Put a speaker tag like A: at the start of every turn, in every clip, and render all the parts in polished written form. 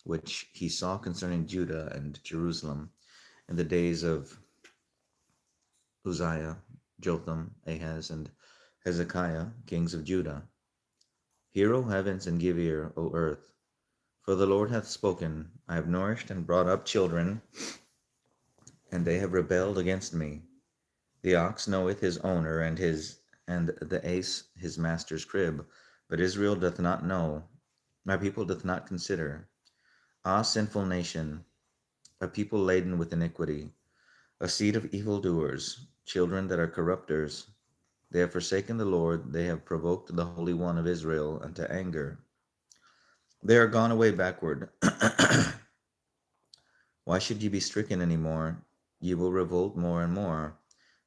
A: which he saw concerning Judah and Jerusalem in the days of Uzziah, Jotham, Ahaz, and Hezekiah, kings of Judah. Hear, O heavens, and give ear, O earth. For the Lord hath spoken, I have nourished and brought up children, and they have rebelled against me. The ox knoweth his owner, and the ass his master's crib, but Israel doth not know, my people doth not consider. Ah, sinful nation, a people laden with iniquity, a seed of evildoers, children that are corrupters. They have forsaken the Lord, they have provoked the Holy One of Israel unto anger. They are gone away backward. Why should ye be stricken any more? Ye will revolt more and more.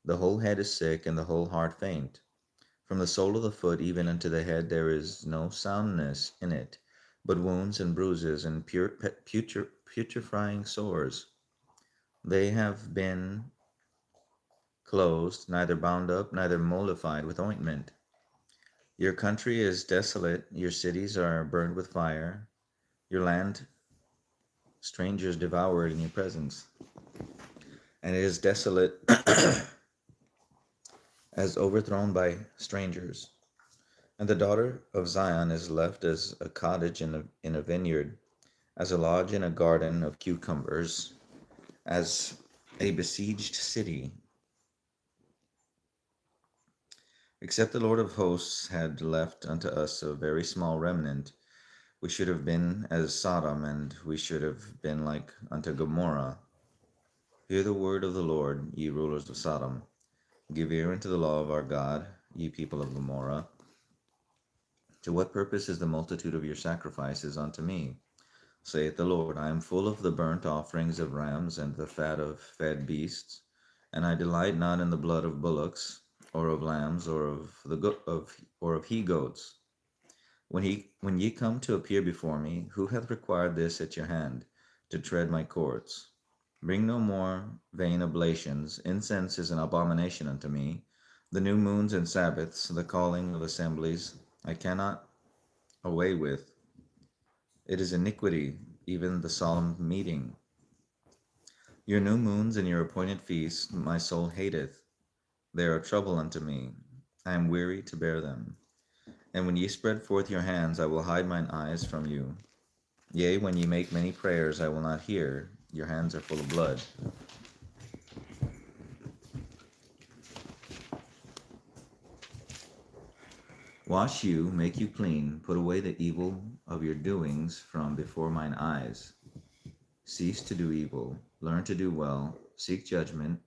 A: The whole head is sick, and the whole heart faint. From the sole of the foot even unto the head there is no soundness in it, but wounds and bruises and putrefying sores. They have been closed, neither bound up, neither mollified with ointment. Your country is desolate, your cities are burned with fire, your land strangers devour it in your presence, and it is desolate as overthrown by strangers. And the daughter of Zion is left as a cottage in a vineyard, as a lodge in a garden of cucumbers, as a besieged city. Except the Lord of hosts had left unto us a very small remnant, we should have been as Sodom, and we should have been like unto Gomorrah. Hear the word of the Lord, ye rulers of Sodom. Give ear unto the law of our God, ye people of Gomorrah. To what purpose is the multitude of your sacrifices unto me? Saith the Lord, I am full of the burnt offerings of rams and the fat of fed beasts, and I delight not in the blood of bullocks, or of lambs, or of he goats. When ye come to appear before me, who hath required this at your hand, to tread my courts? Bring no more vain oblations. Incense is an abomination unto me. The new moons and Sabbaths, the calling of assemblies, I cannot away with. It is iniquity, even the solemn meeting. Your new moons and your appointed feasts my soul hateth. They are trouble unto me. I am weary to bear them. And when ye spread forth your hands, I will hide mine eyes from you. Yea, when ye make many prayers, I will not hear. Your hands are full of blood. Wash you, make you clean, put away the evil of your doings from before mine eyes. Cease to do evil, learn to do well, seek judgment,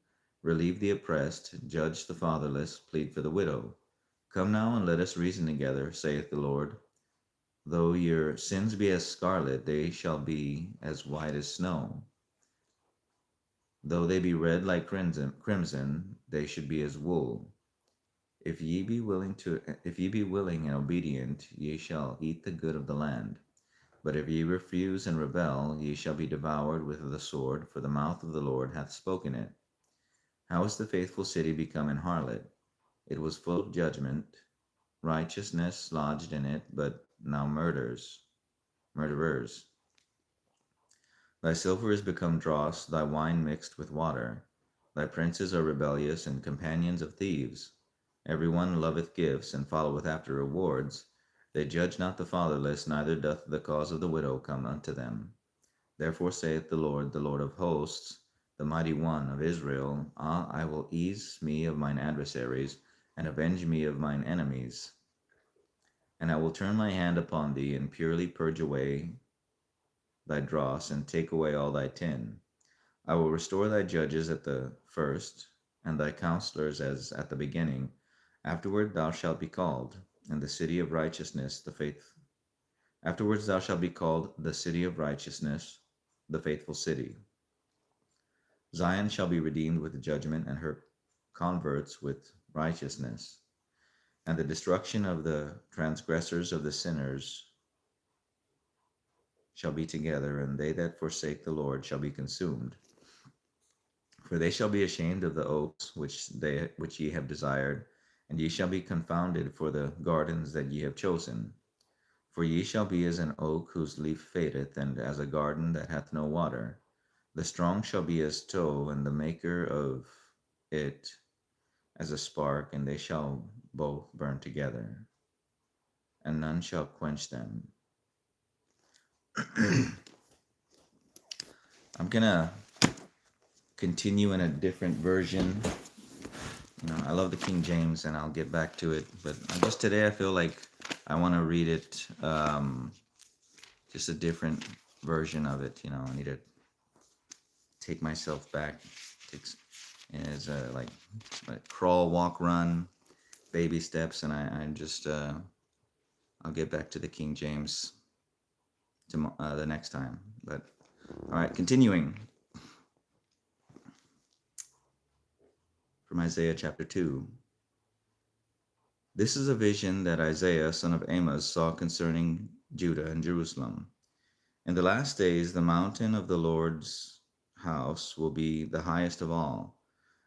A: relieve the oppressed, judge the fatherless, plead for the widow. Come now and let us reason together, saith the Lord. Though your sins be as scarlet, they shall be as white as snow. Though they be red like crimson, they should be as wool. If ye be willing and obedient, ye shall eat the good of the land. But if ye refuse and rebel, ye shall be devoured with the sword, for the mouth of the Lord hath spoken it. How is the faithful city become an harlot? It was full of judgment, righteousness lodged in it, but now murderers. Thy silver is become dross, thy wine mixed with water. Thy princes are rebellious and companions of thieves. Every one loveth gifts, and followeth after rewards. They judge not the fatherless, neither doth the cause of the widow come unto them. Therefore saith the Lord of hosts, the mighty one of Israel, Ah, I will ease me of mine adversaries, and avenge me of mine enemies. And I will turn my hand upon thee, and purely purge away thy dross, and take away all thy tin. I will restore thy judges at the first, and thy counselors as at the beginning. Afterward thou shalt be called, and the city of righteousness, the faith. Afterwards thou shalt be called the city of righteousness, the faithful city. Zion shall be redeemed with judgment, and her converts with righteousness. And the destruction of the transgressors of the sinners shall be together, and they that forsake the Lord shall be consumed. For they shall be ashamed of the oaks which ye have desired, and ye shall be confounded for the gardens that ye have chosen. For ye shall be as an oak whose leaf fadeth, and as a garden that hath no water. The strong shall be as tow, and the maker of it as a spark, and they shall both burn together, and none shall quench them. I'm gonna continue in a different version. I love the King James, and I'll get back to it. But just today, I feel like I want to read it, just a different version of it. I need to take myself back. As like crawl, walk, run, baby steps, and I just I'll get back to the King James the next time. But all right, continuing from Isaiah chapter 2. This is a vision that Isaiah, son of Amos, saw concerning Judah and Jerusalem. In the last days, the mountain of the Lord's house will be the highest of all,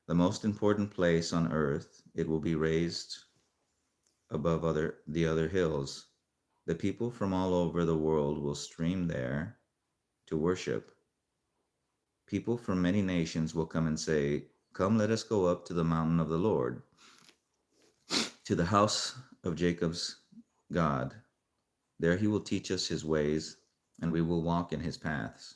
A: the most important place on earth. It will be raised above the other hills. The people from all over the world will stream there to worship. People from many nations will come and say, "Come, let us go up to the mountain of the Lord, to the house of Jacob's God. There he will teach us his ways, and we will walk in his paths."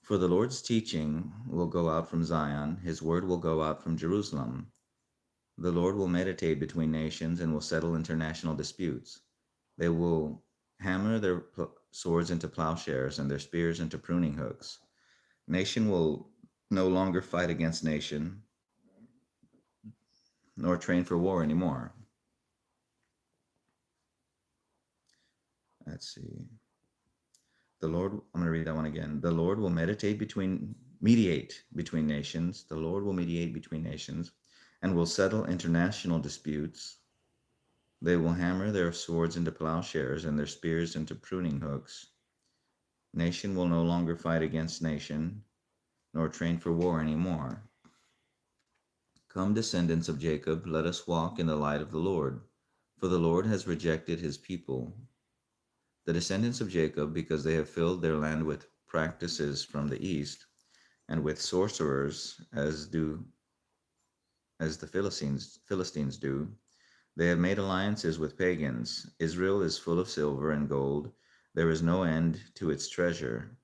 A: For the Lord's teaching will go out from Zion, his word will go out from Jerusalem. The Lord will meditate between nations and will settle international disputes. They will hammer their swords into plowshares and their spears into pruning hooks. Nation will no longer fight against nation, nor train for war anymore. Let's see. I'm going to read that one again. The Lord will mediate between nations. The Lord will mediate between nations and will settle international disputes. They will hammer their swords into plowshares and their spears into pruning hooks. Nation will no longer fight against nation, nor train for war anymore. Come, descendants of Jacob, let us walk in the light of the Lord, for the Lord has rejected his people. The descendants of Jacob, because they have filled their land with practices from the east, and with sorcerers, as the Philistines do. They have made alliances with pagans. Israel is full of silver and gold. There is no end to its treasure.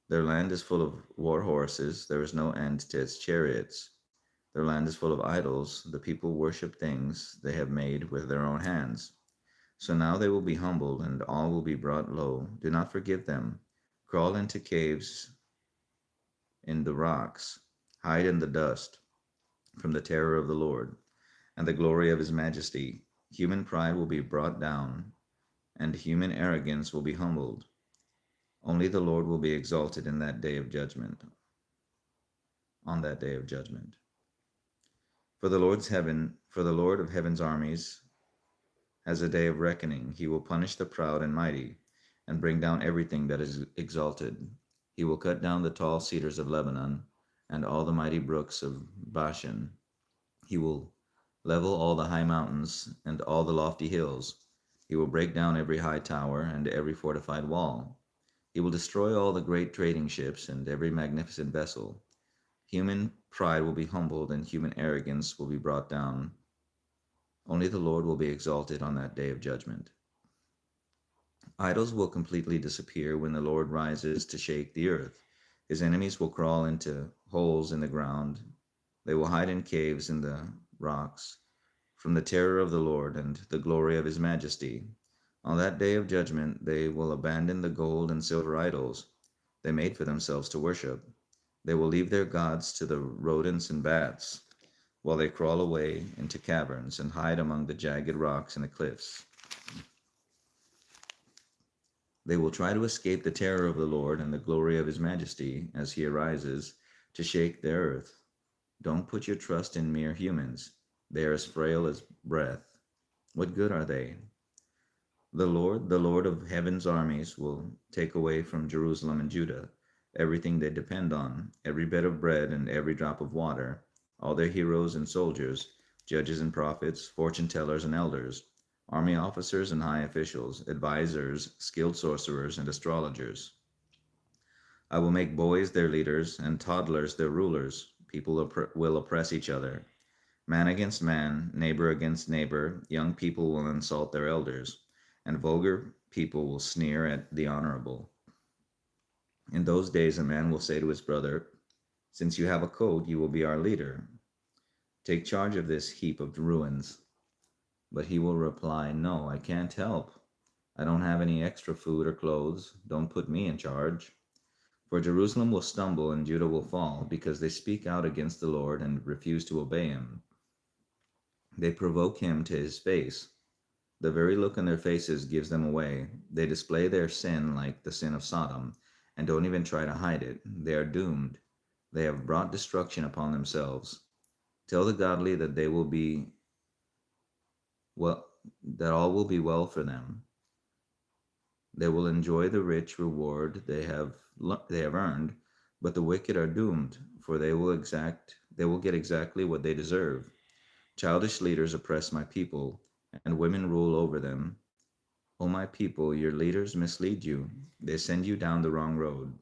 A: Their land is full of war horses. There is no end to its chariots. Their land is full of idols. The people worship things they have made with their own hands. So now they will be humbled, and all will be brought low. Do not forgive them. Crawl into caves in the rocks. Hide in the dust from the terror of the Lord and the glory of his majesty. Human pride will be brought down, and human arrogance will be humbled. Only the Lord will be exalted in that day of judgment. On that day of judgment. For the Lord of heaven's armies has a day of reckoning. He will punish the proud and mighty, and bring down everything that is exalted. He will cut down the tall cedars of Lebanon, and all the mighty brooks of Bashan. He will level all the high mountains and all the lofty hills. He will break down every high tower and every fortified wall. He will destroy all the great trading ships and every magnificent vessel. Human pride will be humbled, and human arrogance will be brought down. Only the Lord will be exalted on that day of judgment. Idols will completely disappear when the Lord rises to shake the earth. His enemies will crawl into holes in the ground. They will hide in caves in the rocks from the terror of the Lord and the glory of his majesty. On that day of judgment, they will abandon the gold and silver idols they made for themselves to worship. They will leave their gods to the rodents and bats, while they crawl away into caverns and hide among the jagged rocks and the cliffs. They will try to escape the terror of the Lord and the glory of his majesty as he arises to shake the earth. Don't put your trust in mere humans. They are as frail as breath. What good are they? The Lord of heaven's armies, will take away from Jerusalem and Judah everything they depend on, every bed of bread and every drop of water, all their heroes and soldiers, judges and prophets, fortune tellers and elders. army officers and high officials, advisors, skilled sorcerers, and astrologers. I will make boys their leaders and toddlers their rulers. People will oppress each other. Man against man, neighbor against neighbor, young people will insult their elders, and vulgar people will sneer at the honorable. In those days, a man will say to his brother, since you have a coat, you will be our leader. Take charge of this heap of ruins. But he will reply, no, I can't help. I don't have any extra food or clothes. Don't put me in charge. For Jerusalem will stumble and Judah will fall, because they speak out against the Lord and refuse to obey him. They provoke him to his face. The very look on their faces gives them away. They display their sin like the sin of Sodom, and don't even try to hide it. They are doomed. They have brought destruction upon themselves. Tell the godly that they will be well, that all will be well for them. They will enjoy the rich reward they have earned, but the wicked are doomed, for they will get exactly what they deserve. Childish leaders oppress my people, and women rule over them. O my people, your leaders mislead you. They send you down the wrong road.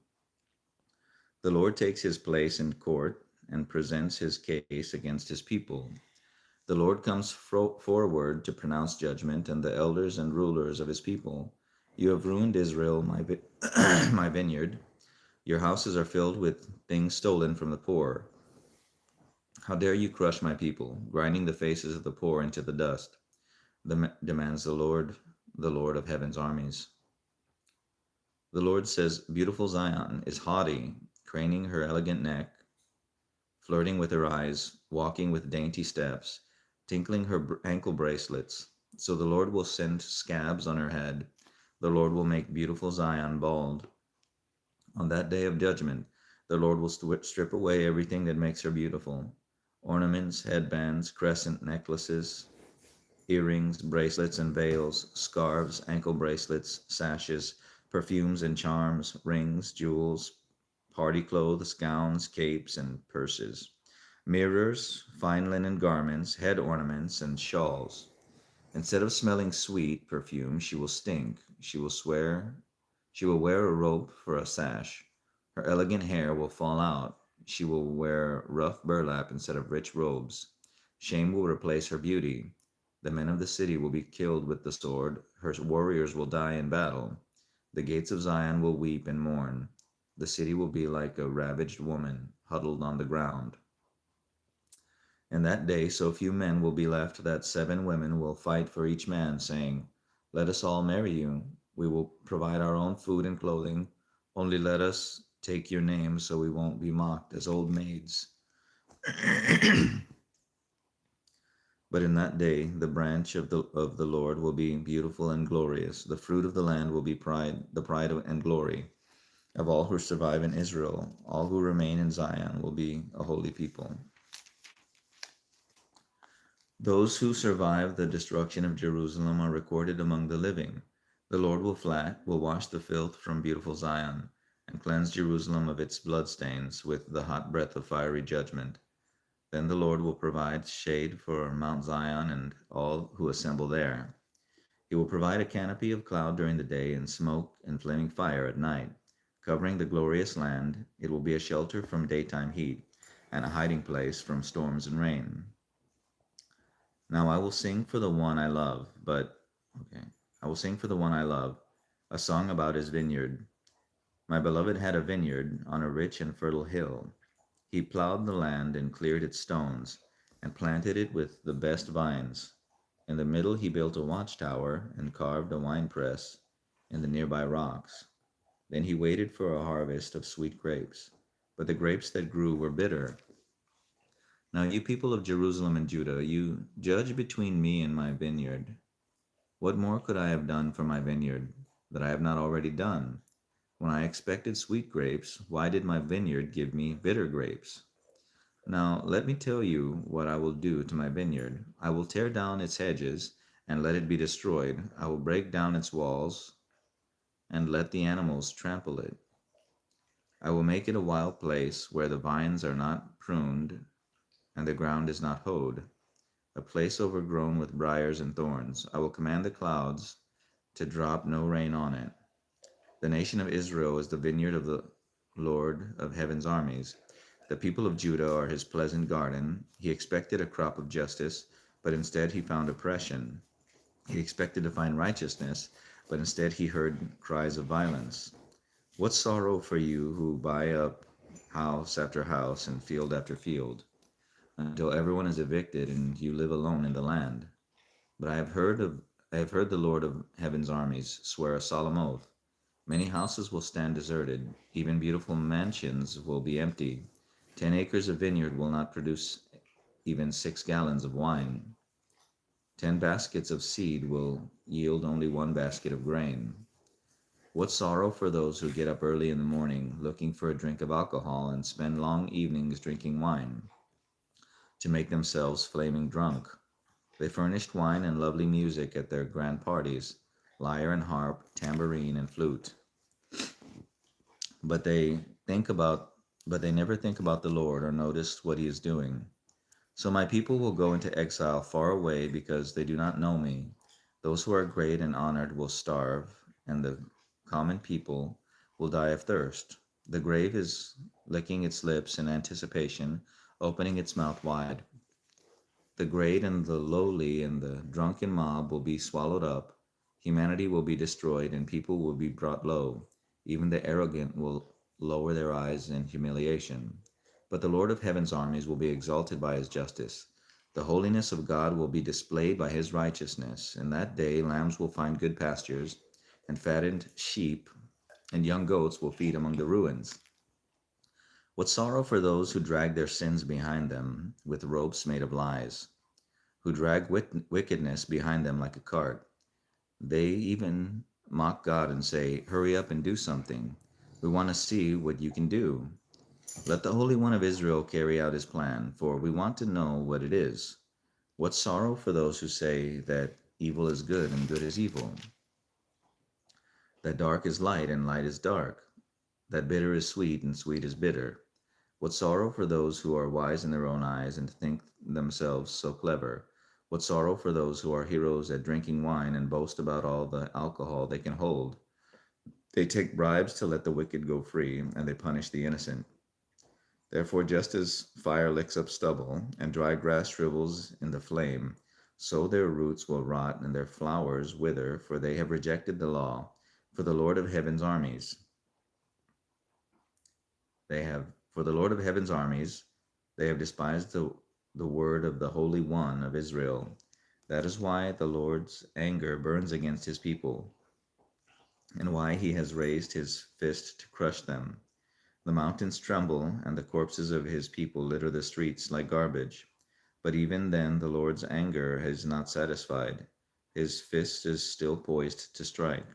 A: The Lord takes his place in court and presents his case against his people. The Lord comes forward to pronounce judgment, and the elders and rulers of his people. You have ruined Israel, my vineyard. Your houses are filled with things stolen from the poor. How dare you crush my people, grinding the faces of the poor into the dust, demands the Lord of heaven's armies. The Lord says, beautiful Zion is haughty, craning her elegant neck, flirting with her eyes, walking with dainty steps, tinkling her ankle bracelets. So the Lord will send scabs on her head. The Lord will make beautiful Zion bald. On that day of judgment, the Lord will strip away everything that makes her beautiful: ornaments, headbands, crescent necklaces, earrings, bracelets and veils, scarves, ankle bracelets, sashes, perfumes and charms, rings, jewels, party clothes, gowns, capes, and purses, mirrors, fine linen garments, head ornaments, and shawls. Instead of smelling sweet perfume, she will stink. She will wear a rope for a sash. Her elegant hair will fall out. She will wear rough burlap instead of rich robes. Shame will replace her beauty. The men of the city will be killed with the sword. Her warriors will die in battle. The gates of Zion will weep and mourn. The city will be like a ravaged woman, huddled on the ground. In that day, so few men will be left that 7 women will fight for each man, saying, let us all marry you. We will provide our own food and clothing. Only let us take your name so we won't be mocked as old maids. But in that day, the branch of the Lord will be beautiful and glorious. The fruit of the land will be the pride and glory of all who survive in Israel. All who remain in Zion will be a holy people. Those who survive the destruction of Jerusalem are recorded among the living. The Lord will wash the filth from beautiful Zion, and cleanse Jerusalem of its bloodstains with the hot breath of fiery judgment. Then the Lord will provide shade for Mount Zion and all who assemble there. He will provide a canopy of cloud during the day and smoke and flaming fire at night, covering the glorious land. It will be a shelter from daytime heat and a hiding place from storms and rain. Now I will sing for the one I love, I will sing for the one I love, a song about his vineyard. My beloved had a vineyard on a rich and fertile hill. He plowed the land and cleared its stones, and planted it with the best vines. In the middle he built a watchtower and carved a winepress in the nearby rocks. Then he waited for a harvest of sweet grapes, but the grapes that grew were bitter. Now, you people of Jerusalem and Judah, you judge between me and my vineyard. What more could I have done for my vineyard that I have not already done? When I expected sweet grapes, why did my vineyard give me bitter grapes? Now, let me tell you what I will do to my vineyard. I will tear down its hedges and let it be destroyed. I will break down its walls and let the animals trample it. I will make it a wild place where the vines are not pruned and the ground is not hoed. a place overgrown with briars and thorns. I will command the clouds to drop no rain on it. The nation of Israel is the vineyard of the Lord of heaven's armies. The people of Judah are his pleasant garden. He expected a crop of justice, but instead he found oppression. He expected to find righteousness, but instead he heard cries of violence. What sorrow for you who buy up house after house and field after field, until everyone is evicted and you live alone in the land. But I have heard the Lord of heaven's armies swear a solemn oath. Many houses will stand deserted, even beautiful mansions will be empty. 10 acres of vineyard will not produce even 6 gallons of wine. 10 baskets of seed will yield only 1 basket of grain. What sorrow for those who get up early in the morning looking for a drink of alcohol and spend long evenings drinking wine to make themselves flaming drunk. They furnished wine and lovely music at their grand parties, lyre and harp, tambourine and flute. But they never think about the Lord or notice what he is doing. So my people will go into exile far away because they do not know me. Those who are great and honored will starve, and the common people will die of thirst. The grave is licking its lips in anticipation, opening its mouth wide. The great and the lowly and the drunken mob will be swallowed up. Humanity will be destroyed, and people will be brought low. Even the arrogant will lower their eyes in humiliation. But the Lord of heaven's armies will be exalted by his justice. The holiness of God will be displayed by his righteousness. In that day, lambs will find good pastures, and fattened sheep and young goats will feed among the ruins. What sorrow for those who drag their sins behind them with ropes made of lies, who drag wickedness behind them like a cart. They even mock God and say, "Hurry up and do something. We want to see what you can do. Let the Holy One of Israel carry out his plan, for we want to know what it is." What sorrow for those who say that evil is good and good is evil, that dark is light and light is dark, that bitter is sweet and sweet is bitter. What sorrow for those who are wise in their own eyes and think themselves so clever. What sorrow for those who are heroes at drinking wine and boast about all the alcohol they can hold. They take bribes to let the wicked go free, and they punish the innocent. Therefore, just as fire licks up stubble, and dry grass shrivels in the flame, so their roots will rot and their flowers wither, for they have rejected the law. For the Lord of heaven's armies, for the Lord of heaven's armies, they have despised the word of the Holy One of Israel. That is why the Lord's anger burns against his people, and why he has raised his fist to crush them. The mountains tremble, and the corpses of his people litter the streets like garbage. But even then the Lord's anger is not satisfied. His fist is still poised to strike.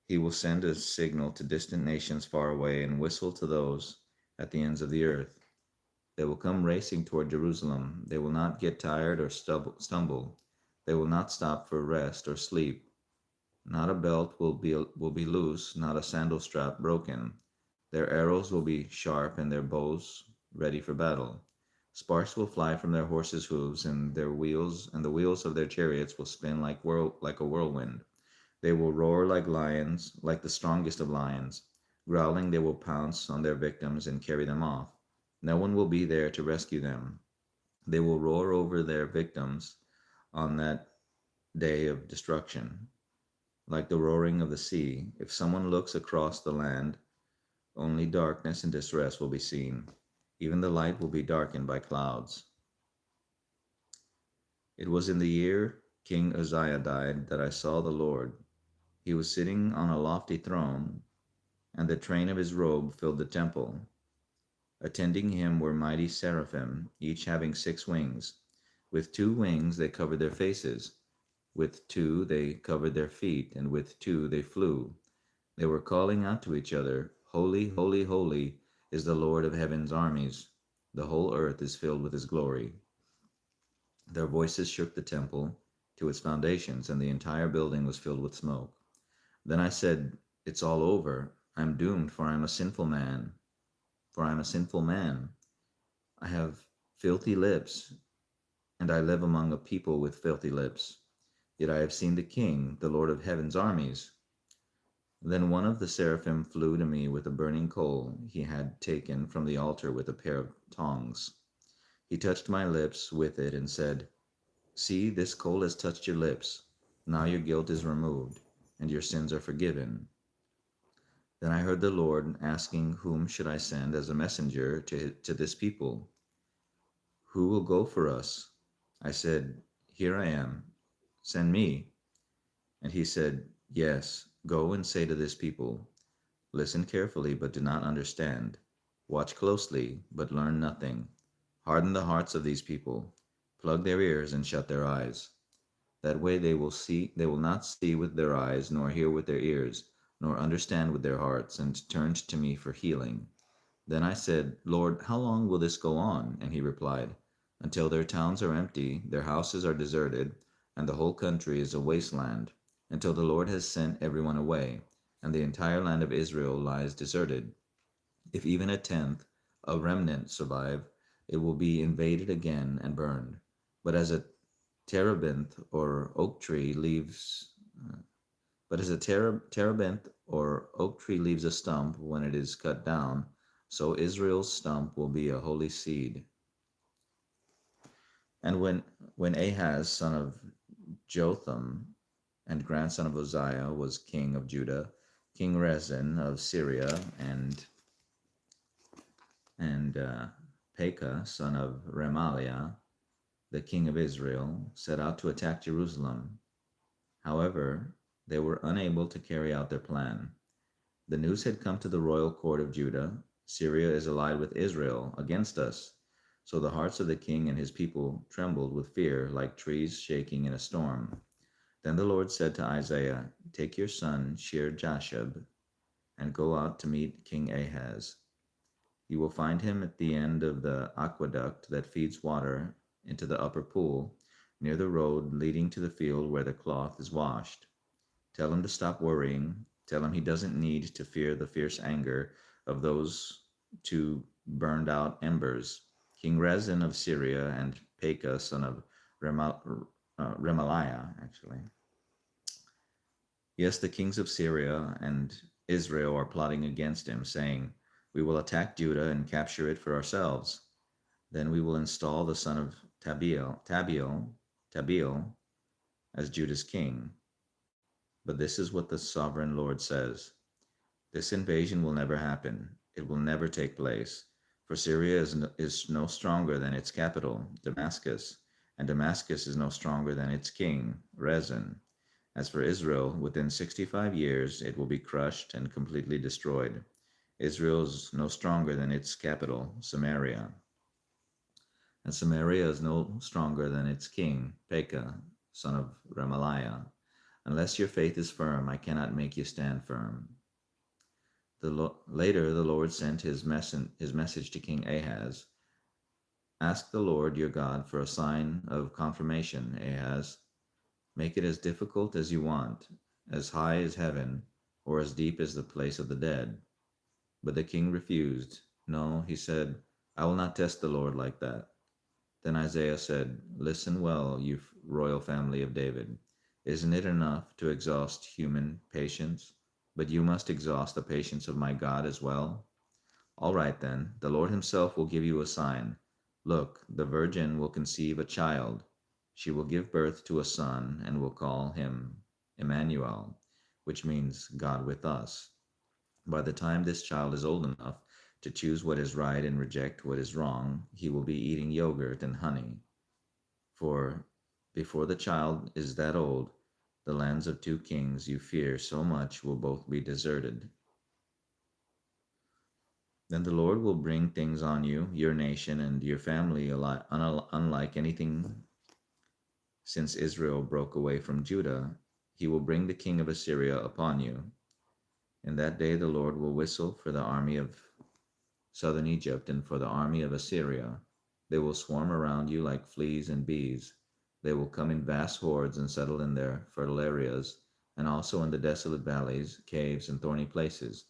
A: He will send a signal to distant nations far away and whistle to those at the ends of the earth. They will come racing toward Jerusalem. They will not get tired or stumble. They will not stop for rest or sleep. Not a belt will be loose, not a sandal strap broken. Their arrows will be sharp and their bows ready for battle. Sparks will fly from their horses' hooves, and the wheels of their chariots will spin like a whirlwind. They will roar like lions, like the strongest of lions. Growling, they will pounce on their victims and carry them off. No one will be there to rescue them. They will roar over their victims on that day of destruction, like the roaring of the sea. If someone looks across the land, only darkness and distress will be seen. Even the light will be darkened by clouds. It was in the year King Uzziah died that I saw the Lord. He was sitting on a lofty throne, and the train of his robe filled the temple. Attending him were mighty seraphim, each having 6 wings. With 2 wings they covered their faces, with 2 they covered their feet, and with 2 they flew. They were calling out to each other, "Holy, holy, holy is the Lord of heaven's armies. The whole earth is filled with his glory." Their voices shook the temple to its foundations, and the entire building was filled with smoke. Then I said, "It's all over. I'm doomed, for I am a sinful man. I have filthy lips, and I live among a people with filthy lips. Yet I have seen the King, the Lord of heaven's armies. Then one of the seraphim flew to me with a burning coal he had taken from the altar with a pair of tongs. He touched my lips with it and said, "See, this coal has touched your lips. Now your guilt is removed, and your sins are forgiven." Then I heard the Lord asking, "Whom should I send as a messenger to this people? Who will go for us?" I said, "Here I am. Send me." And he said, "Yes, go and say to this people, listen carefully, but do not understand. Watch closely, but learn nothing. Harden the hearts of these people. Plug their ears and shut their eyes. That way they will not see with their eyes, nor hear with their ears, nor understand with their hearts, and turn to me for healing." Then I said, "Lord, how long will this go on?" And he replied, "Until their towns are empty, their houses are deserted, and the whole country is a wasteland, until the Lord has sent everyone away, and the entire land of Israel lies deserted. If even a tenth, a remnant, survive, it will be invaded again and burned. But as a terebinth or oak tree leaves, but as a terebinth or oak tree leaves a stump when it is cut down, so Israel's stump will be a holy seed." And when Ahaz, son of Jotham and grandson of Uzziah, was king of Judah, King Rezin of Syria and Pekah, son of Remaliah, the king of Israel, set out to attack Jerusalem. However, they were unable to carry out their plan. The news had come to the royal court of Judah: "Syria is allied with Israel against us." So the hearts of the king and his people trembled with fear, like trees shaking in a storm. Then the Lord said to Isaiah, "Take your son Shear-Jashub and go out to meet King Ahaz. You will find him at the end of the aqueduct that feeds water into the upper pool, near the road leading to the field where the cloth is washed. Tell him to stop worrying. Tell him he doesn't need to fear the fierce anger of those two burned out embers, King Rezin of Syria and Pekah, son of Remaliah, actually. Yes, the kings of Syria and Israel are plotting against him, saying, 'We will attack Judah and capture it for ourselves. Then we will install the son of Tabiel as Judah's king.' But this is what the sovereign Lord says: this invasion will never happen. It will never take place. For Syria is no stronger than its capital, Damascus, and Damascus is no stronger than its king, Rezin. As for Israel, within 65 years it will be crushed and completely destroyed. Israel is no stronger than its capital, Samaria, and Samaria is no stronger than its king, Pekah, son of Remaliah. Unless your faith is firm, I cannot make you stand firm." Later, the Lord sent his message to King Ahaz. "Ask the Lord your God for a sign of confirmation, Ahaz. Make it as difficult as you want, as high as heaven, or as deep as the place of the dead." But the king refused. "No," he said, "I will not test the Lord like that." Then Isaiah said, "Listen well, you royal family of David. Isn't it enough to exhaust human patience? But you must exhaust the patience of my God as well. All right then, the Lord himself will give you a sign. Look, the virgin will conceive a child. She will give birth to a son and will call him Emmanuel, which means God with us. By the time this child is old enough to choose what is right and reject what is wrong, he will be eating yogurt and honey. For before the child is that old, the lands of two kings you fear so much will both be deserted. Then the Lord will bring things on you, your nation, and your family unlike anything since Israel broke away from Judah. He will bring the king of Assyria upon you. In that day the Lord will whistle for the army of southern Egypt and for the army of Assyria. They will swarm around you like fleas and bees. They will come in vast hordes and settle in their fertile areas, and also in the desolate valleys, caves, and thorny places.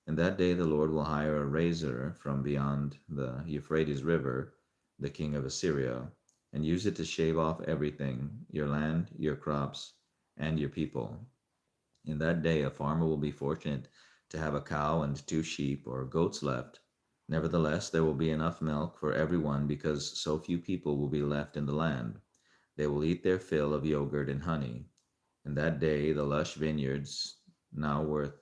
A: In that day the Lord will hire a razor from beyond the Euphrates River, the king of Assyria, and use it to shave off everything, your land, your crops, and your people. In that day, a farmer will be fortunate to have a cow and two sheep or goats left. Nevertheless, there will be enough milk for everyone because so few people will be left in the land. They will eat their fill of yogurt and honey. In that day, the lush vineyards, now worth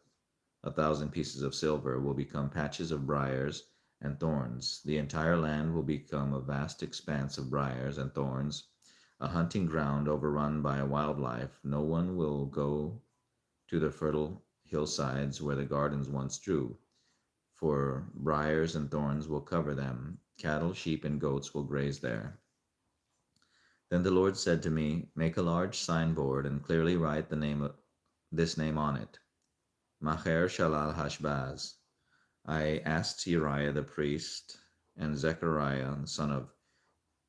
A: 1,000 pieces of silver, will become patches of briars and thorns. The entire land will become a vast expanse of briars and thorns, a hunting ground overrun by wildlife. No one will go to the fertile hillsides where the gardens once grew, for briars and thorns will cover them. Cattle, sheep, and goats will graze there. Then the Lord said to me, make a large signboard and clearly write this name on it, Maher Shalal Hashbaz. I asked Uriah the priest and Zechariah the son of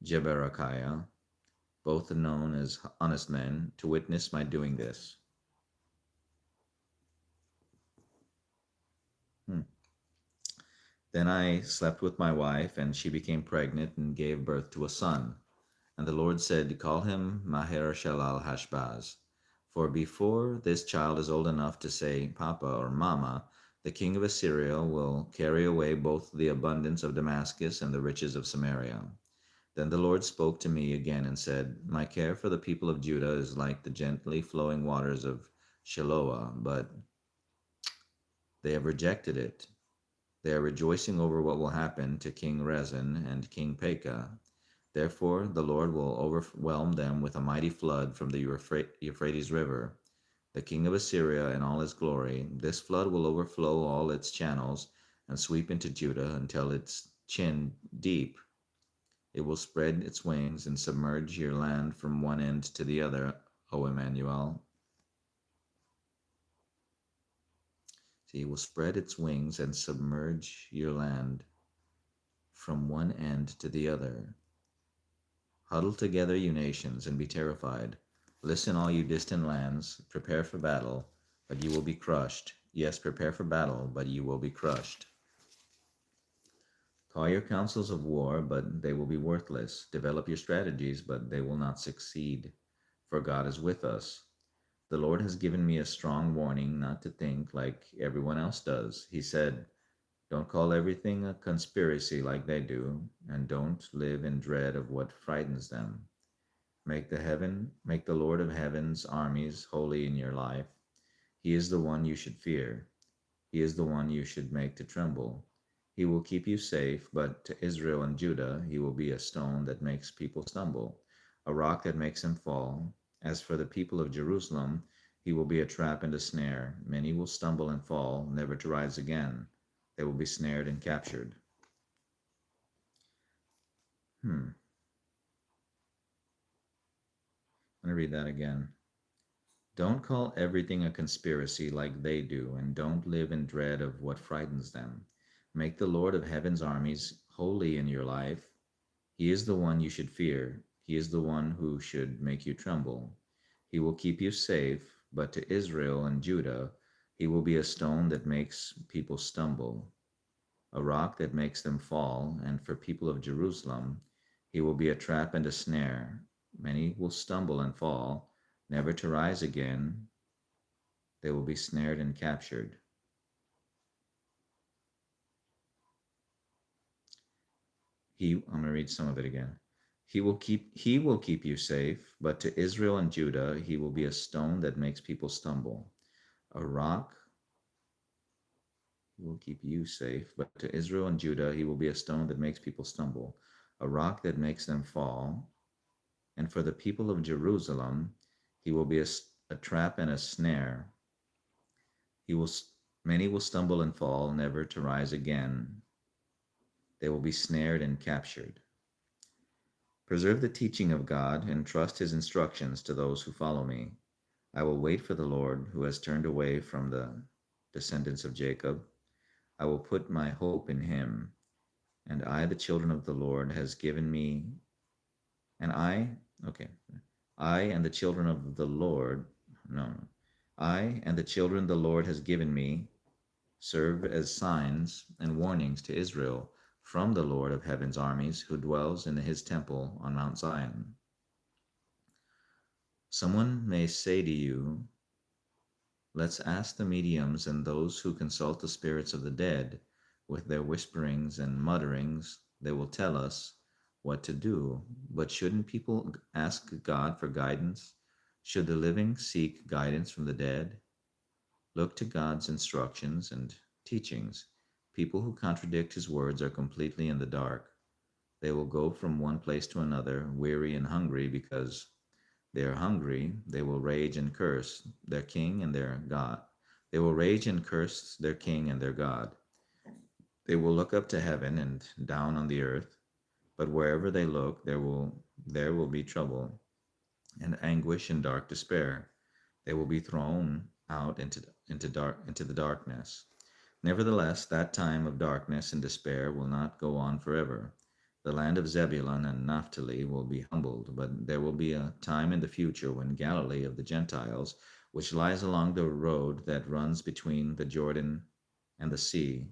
A: Jeberechiah, both known as honest men, to witness my doing this. Hmm. Then I slept with my wife, and she became pregnant and gave birth to a son. And the Lord said, call him Maher Shalal Hashbaz. For before this child is old enough to say Papa or Mama, the king of Assyria will carry away both the abundance of Damascus and the riches of Samaria. Then the Lord spoke to me again and said, my care for the people of Judah is like the gently flowing waters of Shiloah, but they have rejected it. They are rejoicing over what will happen to King Rezin and King Pekah. Therefore, the Lord will overwhelm them with a mighty flood from the Euphrates River, the king of Assyria in all his glory. This flood will overflow all its channels and sweep into Judah until it's chin deep. It will spread its wings and submerge your land from one end to the other, O Emmanuel. See, it will spread its wings and submerge your land from one end to the other. Huddle together, you nations, and be terrified. Listen, all you distant lands. Prepare for battle, but you will be crushed. Yes, prepare for battle, but you will be crushed. Call your councils of war, but they will be worthless. Develop your strategies, but they will not succeed. For God is with us. The Lord has given me a strong warning not to think like everyone else does. He said, don't call everything a conspiracy like they do, and don't live in dread of what frightens them. Make the Lord of heaven's armies holy in your life. He is the one you should fear. He is the one you should make to tremble. He will keep you safe, but to Israel and Judah he will be a stone that makes people stumble, a rock that makes them fall. As for the people of Jerusalem, he will be a trap and a snare. Many will stumble and fall, never to rise again. They will be snared and captured. I'm going to read that again. Don't call everything a conspiracy like they do, and don't live in dread of what frightens them. Make the Lord of heaven's armies holy in your life. He is the one you should fear. He is the one who should make you tremble. He will keep you safe, but to Israel and Judah, he will be a stone that makes people stumble, a rock that makes them fall, and for people of Jerusalem, he will be a trap and a snare. Many will stumble and fall, never to rise again. They will be snared and captured. I'm going to read some of it again. He will keep you safe, but to Israel and Judah, he will be a stone that makes people stumble. A rock will keep you safe, but to Israel and Judah, he will be a stone that makes people stumble, a rock that makes them fall. And for the people of Jerusalem, he will be a trap and a snare. Many will stumble and fall, never to rise again. They will be snared and captured. Preserve the teaching of God and trust his instructions to those who follow me. I will wait for the Lord, who has turned away from the descendants of Jacob. I will put my hope in him. And I, the children of the Lord, has given me. I and the children of the Lord, no. I and the children the Lord has given me serve as signs and warnings to Israel from the Lord of heaven's armies, who dwells in his temple on Mount Zion. Someone may say to you, let's ask the mediums and those who consult the spirits of the dead. With their whisperings and mutterings, they will tell us what to do. But shouldn't people ask God for guidance? Should the living seek guidance from the dead? Look to God's instructions and teachings. People who contradict his words are completely in the dark. They will go from one place to another, weary and hungry, because they are hungry. They will rage and curse their king and their God. They will rage and curse their king and their God. They will look up to heaven and down on the earth, but wherever they look, there will be trouble and anguish and dark despair. They will be thrown out into the darkness. Nevertheless, that time of darkness and despair will not go on forever. The land of Zebulun and Naphtali will be humbled, but there will be a time in the future when Galilee of the Gentiles, which lies along the road that runs between the Jordan and the sea,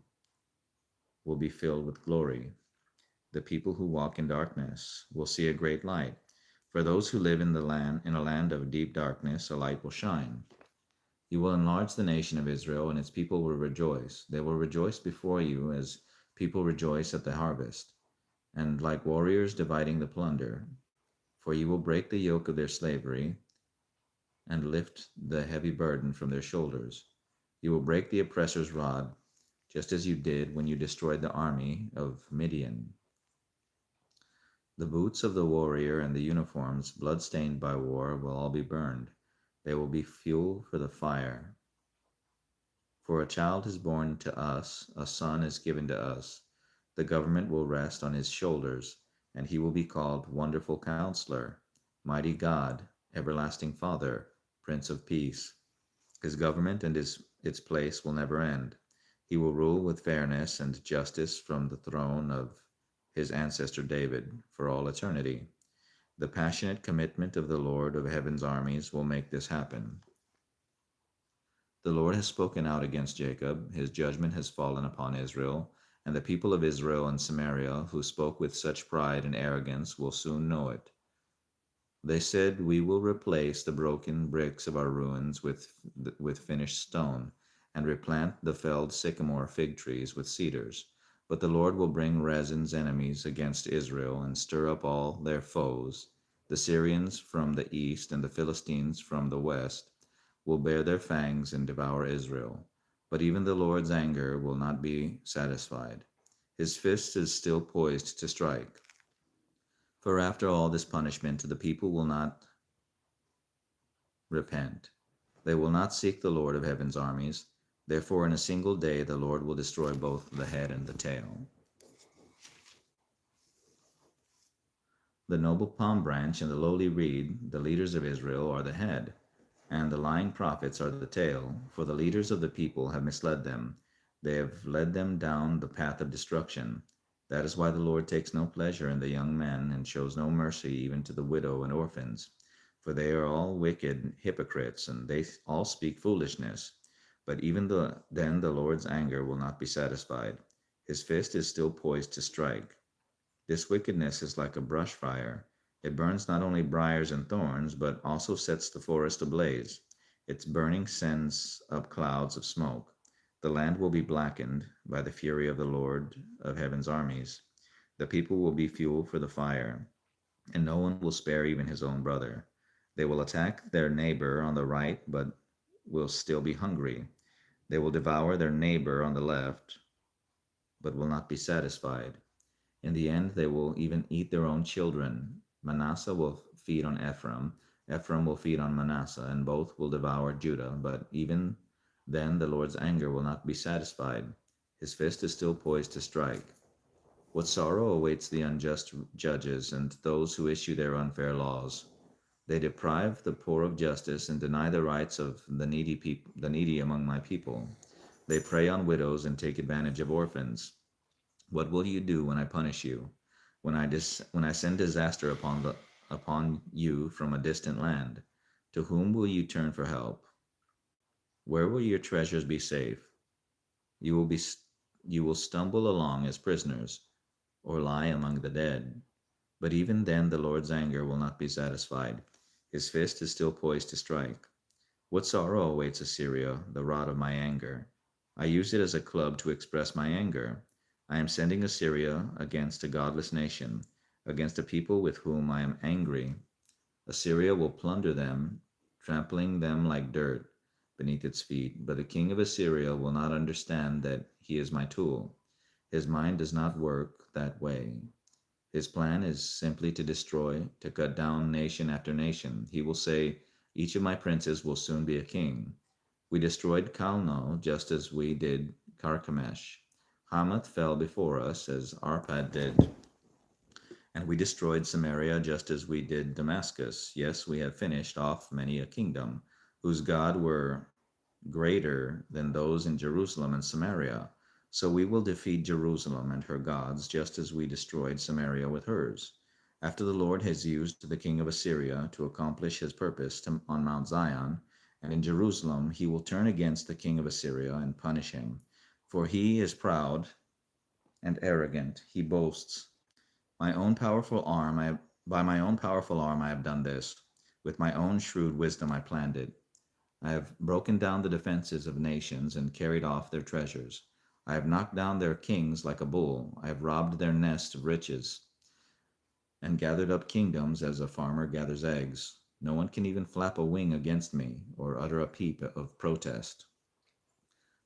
A: will be filled with glory. The people who walk in darkness will see a great light. For those who live in a land of deep darkness, a light will shine. You will enlarge the nation of Israel, and its people will rejoice. They will rejoice before you as people rejoice at the harvest, and like warriors dividing the plunder. For you will break the yoke of their slavery and lift the heavy burden from their shoulders. You will break the oppressor's rod, just as you did when you destroyed the army of Midian. The boots of the warrior and the uniforms, blood-stained by war, will all be burned. They will be fuel for the fire. For a child is born to us, a son is given to us. The government will rest on his shoulders, and he will be called Wonderful Counselor, Mighty God, Everlasting Father, Prince of Peace. His government and its place will never end. He will rule with fairness and justice from the throne of his ancestor David for all eternity. The passionate commitment of the Lord of heaven's armies will make this happen. The Lord has spoken out against Jacob, his judgment has fallen upon Israel, and the people of Israel and Samaria, who spoke with such pride and arrogance, will soon know it. They said, we will replace the broken bricks of our ruins with finished stone, and replant the felled sycamore fig trees with cedars. But the Lord will bring Rezin's enemies against Israel and stir up all their foes. The Syrians from the east and the Philistines from the west will bear their fangs and devour Israel. But even the Lord's anger will not be satisfied. His fist is still poised to strike. For after all this punishment, the people will not repent. They will not seek the Lord of heaven's armies. Therefore, in a single day, the Lord will destroy both the head and the tail. The noble palm branch and the lowly reed, the leaders of Israel, are the head, and the lying prophets are the tail, for the leaders of the people have misled them. They have led them down the path of destruction. That is why the Lord takes no pleasure in the young men and shows no mercy even to the widow and orphans. For they are all wicked hypocrites, and they all speak foolishness. But even then the Lord's anger will not be satisfied. His fist is still poised to strike. This wickedness is like a brush fire. It burns not only briars and thorns, but also sets the forest ablaze. Its burning sends up clouds of smoke. The land will be blackened by the fury of the Lord of heaven's armies. The people will be fuel for the fire, and no one will spare even his own brother. They will attack their neighbor on the right, but will still be hungry. They will devour their neighbor on the left, but will not be satisfied. In the end, they will even eat their own children. Manasseh will feed on Ephraim, Ephraim will feed on Manasseh, and both will devour Judah. But even then the Lord's anger will not be satisfied. His fist is still poised to strike. What sorrow awaits the unjust judges and those who issue their unfair laws. They deprive the poor of justice and deny the rights of the needy among my people. They prey on widows and take advantage of orphans. What will you do when I punish you? When I send disaster upon you from a distant land? To whom will you turn for help? Where will your treasures be safe? You will stumble along as prisoners. or lie among the dead. But even then the Lord's anger will not be satisfied. His fist is still poised to strike. What sorrow awaits Assyria, the rod of my anger? I use it as a club to express my anger. I am sending Assyria against a godless nation, against a people with whom I am angry. Assyria will plunder them, trampling them like dirt beneath its feet. But the king of Assyria will not understand that he is my tool. His mind does not work that way. His plan is simply to destroy, to cut down nation after nation. He will say, each of my princes will soon be a king. We destroyed Calno just as we did Carchemish. Hamath fell before us as Arpad did, and we destroyed Samaria just as we did Damascus. Yes, we have finished off many a kingdom, whose God were greater than those in Jerusalem and Samaria. So we will defeat Jerusalem and her gods, just as we destroyed Samaria with hers. After the Lord has used the king of Assyria to accomplish his purpose on Mount Zion, and in Jerusalem, he will turn against the king of Assyria and punish him. For he is proud and arrogant, he boasts. By my own powerful arm I have done this. With my own shrewd wisdom I planned it. I have broken down the defenses of nations and carried off their treasures. I have knocked down their kings like a bull. I have robbed their nest of riches and gathered up kingdoms as a farmer gathers eggs. No one can even flap a wing against me or utter a peep of protest.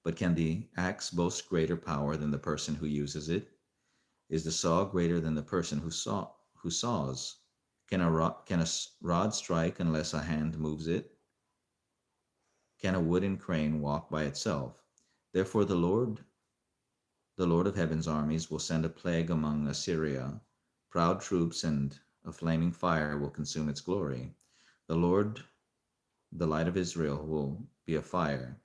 A: But can the axe boast greater power than the person who uses it? Is the saw greater than the person who saws? Can a rod strike unless a hand moves it? Can a wooden crane walk by itself? Therefore the Lord of heaven's armies, will send a plague among Assyria. Proud troops and a flaming fire will consume its glory. The Lord, the light of Israel, will be a fire.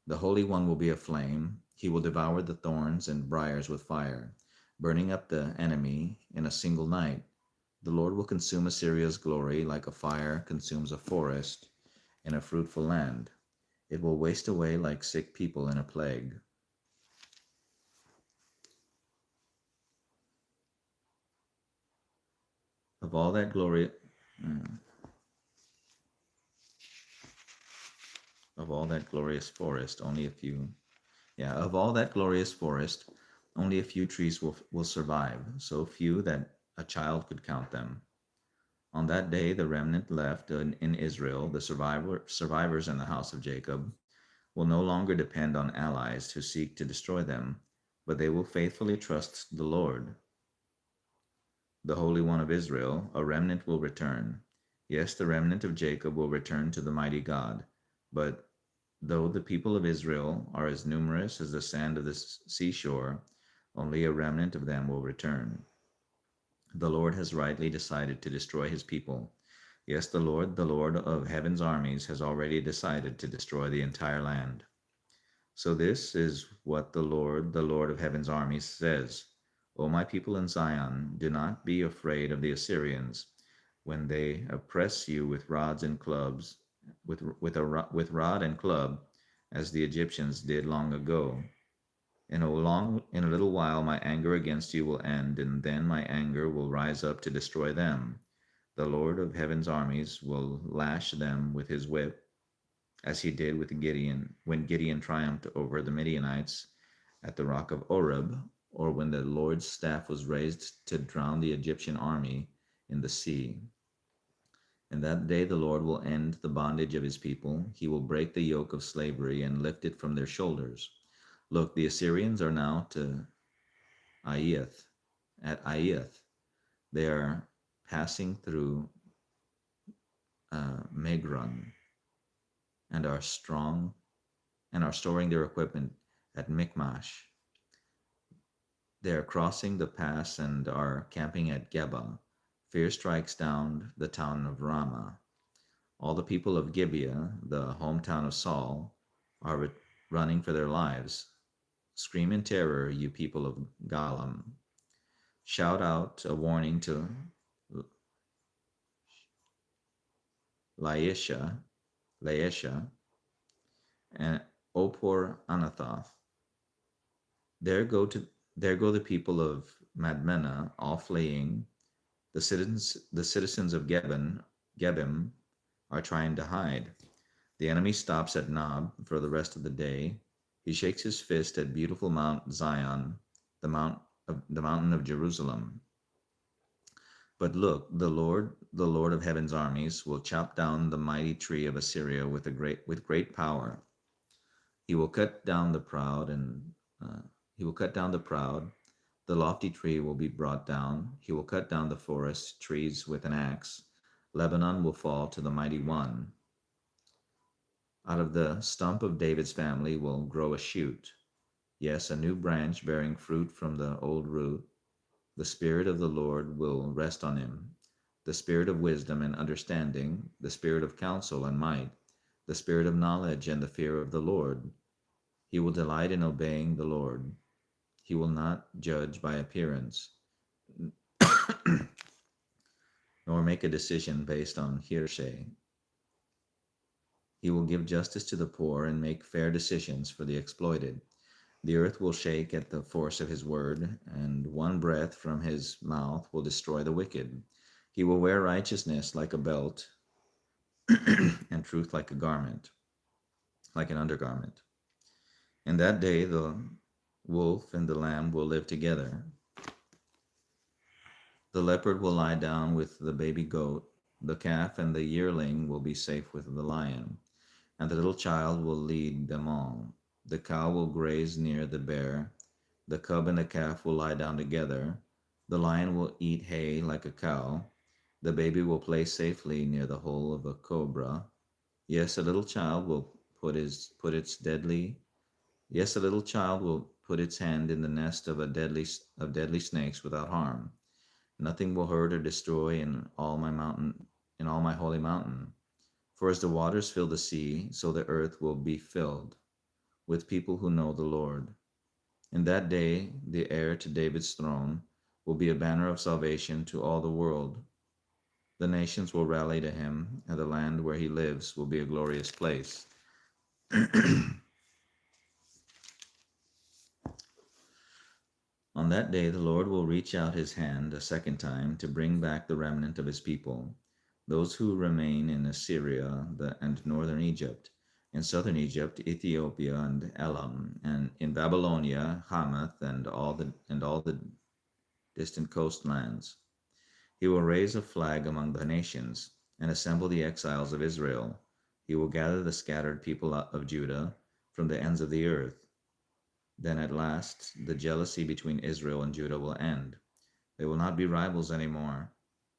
A: The Holy One will be a flame. He will devour the thorns and briars with fire, burning up the enemy in a single night. The Lord will consume Assyria's glory like a fire consumes a forest in a fruitful land. It will waste away like sick people in a plague. Of all that glory, of all that glorious forest, only a few. Yeah, of all that glorious forest, only a few trees will survive, so few that a child could count them. On that day, the remnant left in Israel, the survivors in the house of Jacob, will no longer depend on allies who seek to destroy them, but they will faithfully trust the Lord, the Holy One of Israel. A remnant will return. Yes, the remnant of Jacob will return to the mighty God. But though the people of Israel are as numerous as the sand of the seashore, only a remnant of them will return. The Lord has rightly decided to destroy his people. Yes, the Lord of heaven's armies, has already decided to destroy the entire land. So this is what the Lord of heaven's armies says. O my people in Zion, do not be afraid of the Assyrians when they oppress you with rods and clubs, with rod and club, as the Egyptians did long ago. In a little while my anger against you will end, and then my anger will rise up to destroy them. The Lord of heaven's armies will lash them with his whip, as he did with Gideon, when Gideon triumphed over the Midianites at the rock of Oreb, or when the Lord's staff was raised to drown the Egyptian army in the sea. In that day the Lord will end the bondage of his people. He will break the yoke of slavery and lift it from their shoulders. Look, the Assyrians are now at Aiath. They are passing through Megron and are storing their equipment at Michmash. They are crossing the pass and are camping at Geba. Fear strikes down the town of Ramah. All the people of Gibeah, the hometown of Saul, are running for their lives. Scream in terror, you people of Galam. Shout out a warning to Laisha, and Opor Anathoth. There go the people of Madmenah, all fleeing. The citizens of Gebim are trying to hide. The enemy stops at Nob for the rest of the day. He shakes his fist at beautiful Mount Zion, the mountain of Jerusalem. But look, the Lord of heaven's armies, will chop down the mighty tree of Assyria with great power. He will cut down the proud, and he will cut down the proud. The lofty tree will be brought down. He will cut down the forest trees with an axe. Lebanon will fall to the mighty one. Out of the stump of David's family will grow a shoot. Yes, a new branch bearing fruit from the old root. The Spirit of the Lord will rest on him, the Spirit of wisdom and understanding, the Spirit of counsel and might, the Spirit of knowledge and the fear of the Lord. He will delight in obeying the Lord. He will not judge by appearance, nor make a decision based on hearsay. He will give justice to the poor and make fair decisions for the exploited. The earth will shake at the force of his word, and one breath from his mouth will destroy the wicked. He will wear righteousness like a belt, and truth like a garment, like an undergarment. In that day the wolf and the lamb will live together. The leopard will lie down with the baby goat. The calf and the yearling will be safe with the lion, and the little child will lead them all. The cow will graze near the bear. The cub and the calf will lie down together. The lion will eat hay like a cow. The baby will play safely near the hole of a cobra. Yes, a little child will put its hand in the nest of deadly snakes without harm. Nothing will hurt or destroy in all my holy mountain. For as the waters fill the sea, so the earth will be filled with people who know the Lord. In that day, the heir to David's throne will be a banner of salvation to all the world. The nations will rally to him, and the land where he lives will be a glorious place. On that day, the Lord will reach out his hand a second time to bring back the remnant of his people, those who remain in Assyria and northern Egypt, in southern Egypt, Ethiopia and Elam, and in Babylonia, Hamath, and all the distant coastlands. He will raise a flag among the nations and assemble the exiles of Israel. He will gather the scattered people of Judah from the ends of the earth. Then at last, the jealousy between Israel and Judah will end. They will not be rivals anymore.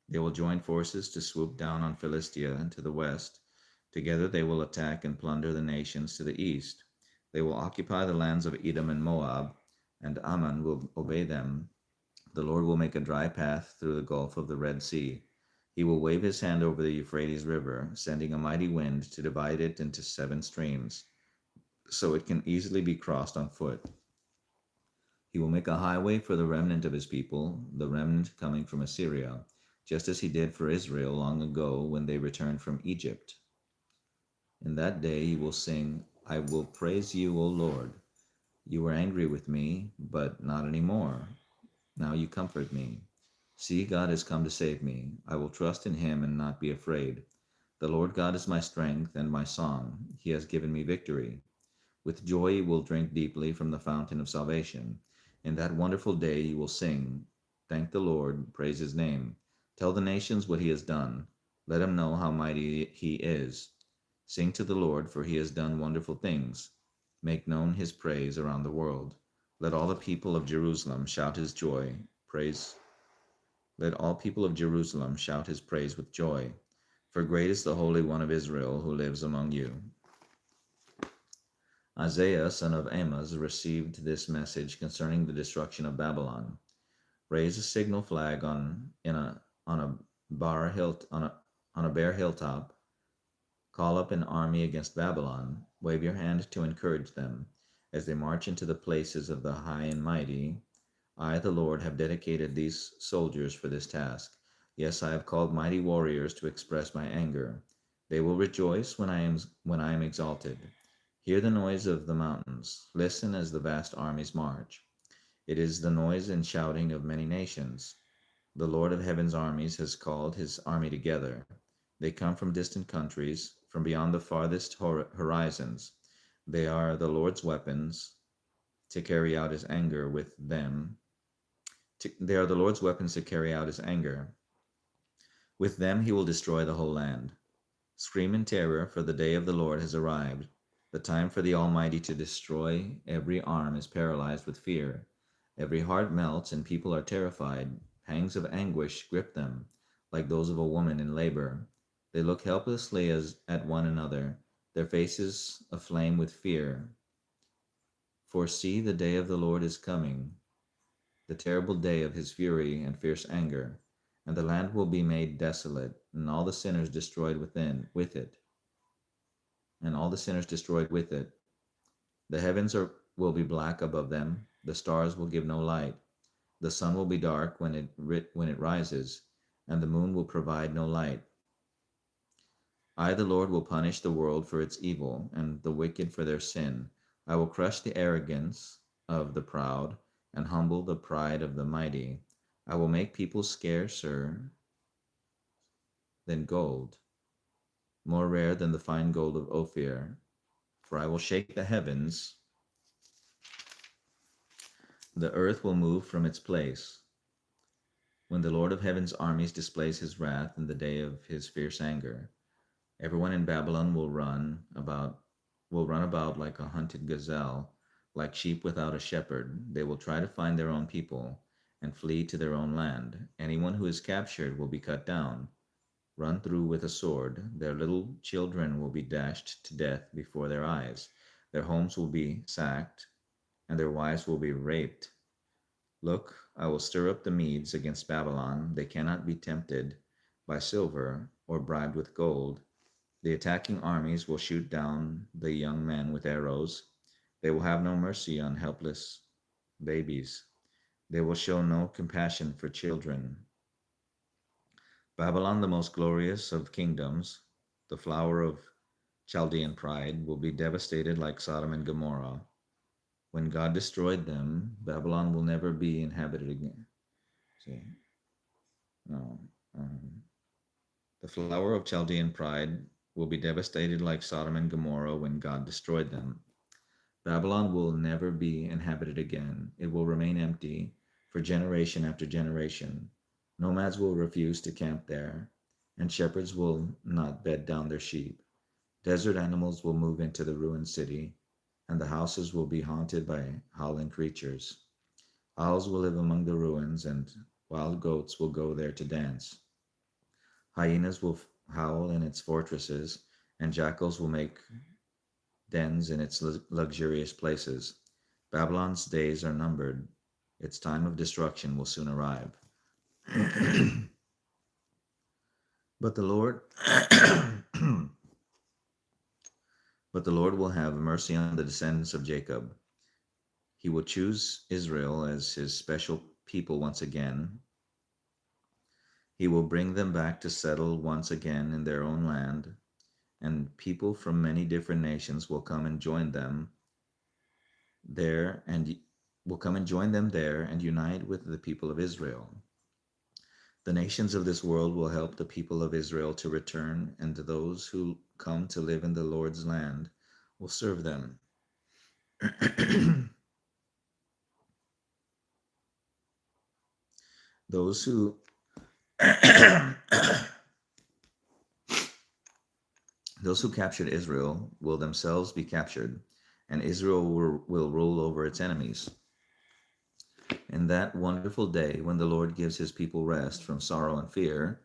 A: They will join forces to swoop down on Philistia to the west. Together they will attack and plunder the nations to the east. They will occupy the lands of Edom and Moab, and Ammon will obey them. The Lord will make a dry path through the gulf of the Red Sea. He will wave his hand over the Euphrates River, sending a mighty wind to divide it into 7 streams, so it can easily be crossed on foot. He will make a highway for the remnant of his people, the remnant coming from Assyria, just as he did for Israel long ago when they returned from Egypt. In that day he will sing, I will praise you, O Lord. You were angry with me, but not anymore. Now you comfort me. See, God has come to save me. I will trust in him and not be afraid. The Lord God is my strength and my song. He has given me victory. With joy you will drink deeply from the fountain of salvation. In that wonderful day you will sing, thank the Lord, praise his name. Tell the nations what he has done. Let him know how mighty he is. Sing to the Lord, for he has done wonderful things. Make known his praise around the world. Let all the people of Jerusalem shout his joy. Let all people of Jerusalem shout his praise with joy. For great is the Holy One of Israel who lives among you. Isaiah, son of Amoz, received this message concerning the destruction of Babylon. Raise a signal flag on a bare hilltop. Call up an army against Babylon. Wave your hand to encourage them as they march into the places of the high and mighty. I, the Lord, have dedicated these soldiers for this task. Yes, I have called mighty warriors to express my anger. They will rejoice when I am exalted. Hear the noise of the mountains. Listen as the vast armies march. It is the noise and shouting of many nations. The Lord of heaven's armies has called his army together. They come from distant countries, from beyond the farthest horizons. They are the Lord's weapons to carry out his anger with them. They are the Lord's weapons to carry out his anger. With them he will destroy the whole land. Scream in terror, for the day of the Lord has arrived. The time for the Almighty to destroy. Every arm is paralyzed with fear. Every heart melts, and people are terrified. Pangs of anguish grip them, like those of a woman in labor. They look helplessly at one another, their faces aflame with fear. For see, the day of the Lord is coming, the terrible day of his fury and fierce anger, and the land will be made desolate, and all the sinners destroyed with it, and all the sinners destroyed with it. The heavens will be black above them, the stars will give no light, the sun will be dark when it rises, and the moon will provide no light. I, the Lord, will punish the world for its evil, and the wicked for their sin. I will crush the arrogance of the proud, and humble the pride of the mighty. I will make people scarcer than gold, more rare than the fine gold of Ophir. For I will shake the heavens, the earth will move from its place. When the Lord of heaven's armies displays his wrath in the day of his fierce anger, everyone in Babylon will run about like a hunted gazelle, like sheep without a shepherd. They will try to find their own people and flee to their own land. Anyone who is captured will be cut down, run through with a sword. Their little children will be dashed to death before their eyes. Their homes will be sacked, and their wives will be raped. Look, I will stir up the Medes against Babylon. They cannot be tempted by silver or bribed with gold. The attacking armies will shoot down the young men with arrows. They will have no mercy on helpless babies. They will show no compassion for children. Babylon, the most glorious of kingdoms, the flower of Chaldean pride, will be devastated like Sodom and Gomorrah. When God destroyed them, Babylon will never be inhabited again. See, no. The flower of Chaldean pride will be devastated like Sodom and Gomorrah when God destroyed them. Babylon will never be inhabited again. It will remain empty for generation after generation. Nomads will refuse to camp there, and shepherds will not bed down their sheep. Desert animals will move into the ruined city, and the houses will be haunted by howling creatures. Owls will live among the ruins, and wild goats will go there to dance. Hyenas will howl in its fortresses, and jackals will make dens in its luxurious places. Babylon's days are numbered. Its time of destruction will soon arrive. But the Lord but the Lord will have mercy on the descendants of Jacob. He will choose Israel as his special people once again. He will bring them back to settle once again in their own land, and people from many different nations will come and join them there and unite with the people of Israel. The nations of this world will help the people of Israel to return, and those who come to live in the Lord's land will serve them. Those who Those who captured Israel will themselves be captured, and Israel will rule over its enemies. In that wonderful day when the Lord gives his people rest from sorrow and fear,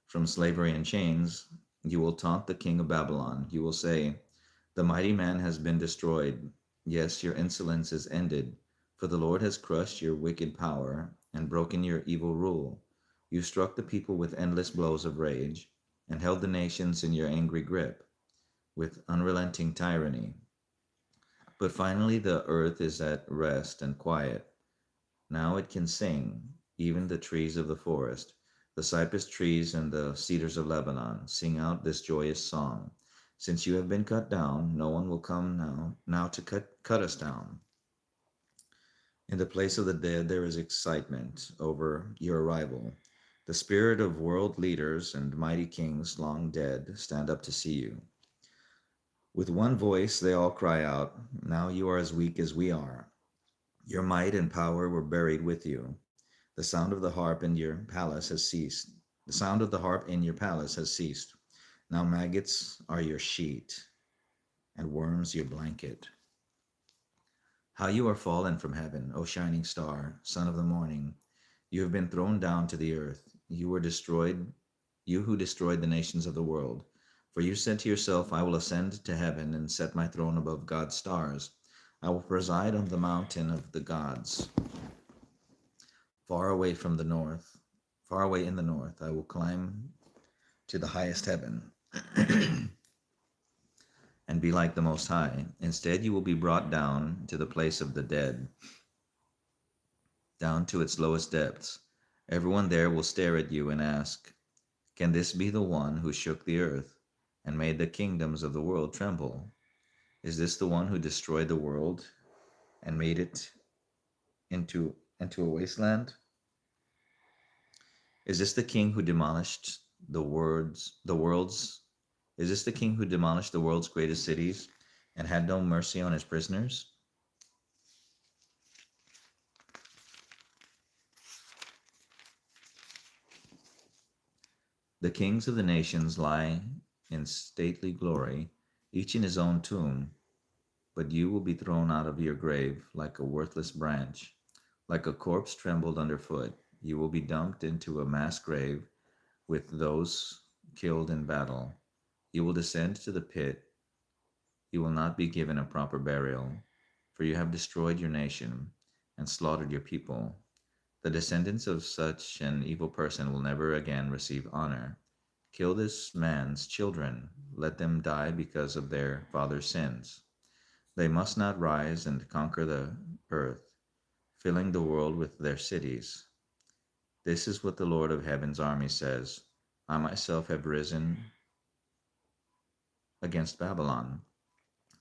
A: from slavery and chains, you will taunt the king of Babylon. You will say, "The mighty man has been destroyed. Yes, your insolence is ended, for the Lord has crushed your wicked power and broken your evil rule. You struck the people with endless blows of rage and held the nations in your angry grip with unrelenting tyranny. But finally the earth is at rest and quiet. Now it can sing, even the trees of the forest, the cypress trees and the cedars of Lebanon, sing out this joyous song. Since you have been cut down, no one will come now to cut us down. In the place of the dead, there is excitement over your arrival. The spirit of world leaders and mighty kings long dead stand up to see you. With one voice, they all cry out, "Now you are as weak as we are. Your might and power were buried with you. The sound of the harp in your palace has ceased. The sound of the harp in your palace has ceased. Now maggots are your sheet, and worms your blanket. How you are fallen from heaven, O shining star, son of the morning! You have been thrown down to the earth. You were destroyed, you who destroyed the nations of the world. For you said to yourself, I will ascend to heaven and set my throne above God's stars. I will preside on the mountain of the gods, far away from the north, far away in the north. I will climb to the highest heaven and be like the Most High. Instead, you will be brought down to the place of the dead, down to its lowest depths. Everyone there will stare at you and ask, can this be the one who shook the earth and made the kingdoms of the world tremble? Is this the one who destroyed the world and made it into a wasteland? Is this the king who demolished the world's is this the king who demolished the world's greatest cities and had no mercy on his prisoners? The kings of the nations lie in stately glory, each in his own tomb, but you will be thrown out of your grave like a worthless branch, like a corpse trembled underfoot. You will be dumped into a mass grave with those killed in battle. You will descend to the pit. You will not be given a proper burial, for you have destroyed your nation and slaughtered your people. The descendants of such an evil person will never again receive honor. Kill this man's children. Let them die because of their father's sins. They must not rise and conquer the earth, filling the world with their cities. This is what the Lord of heaven's army says. I myself have risen against Babylon.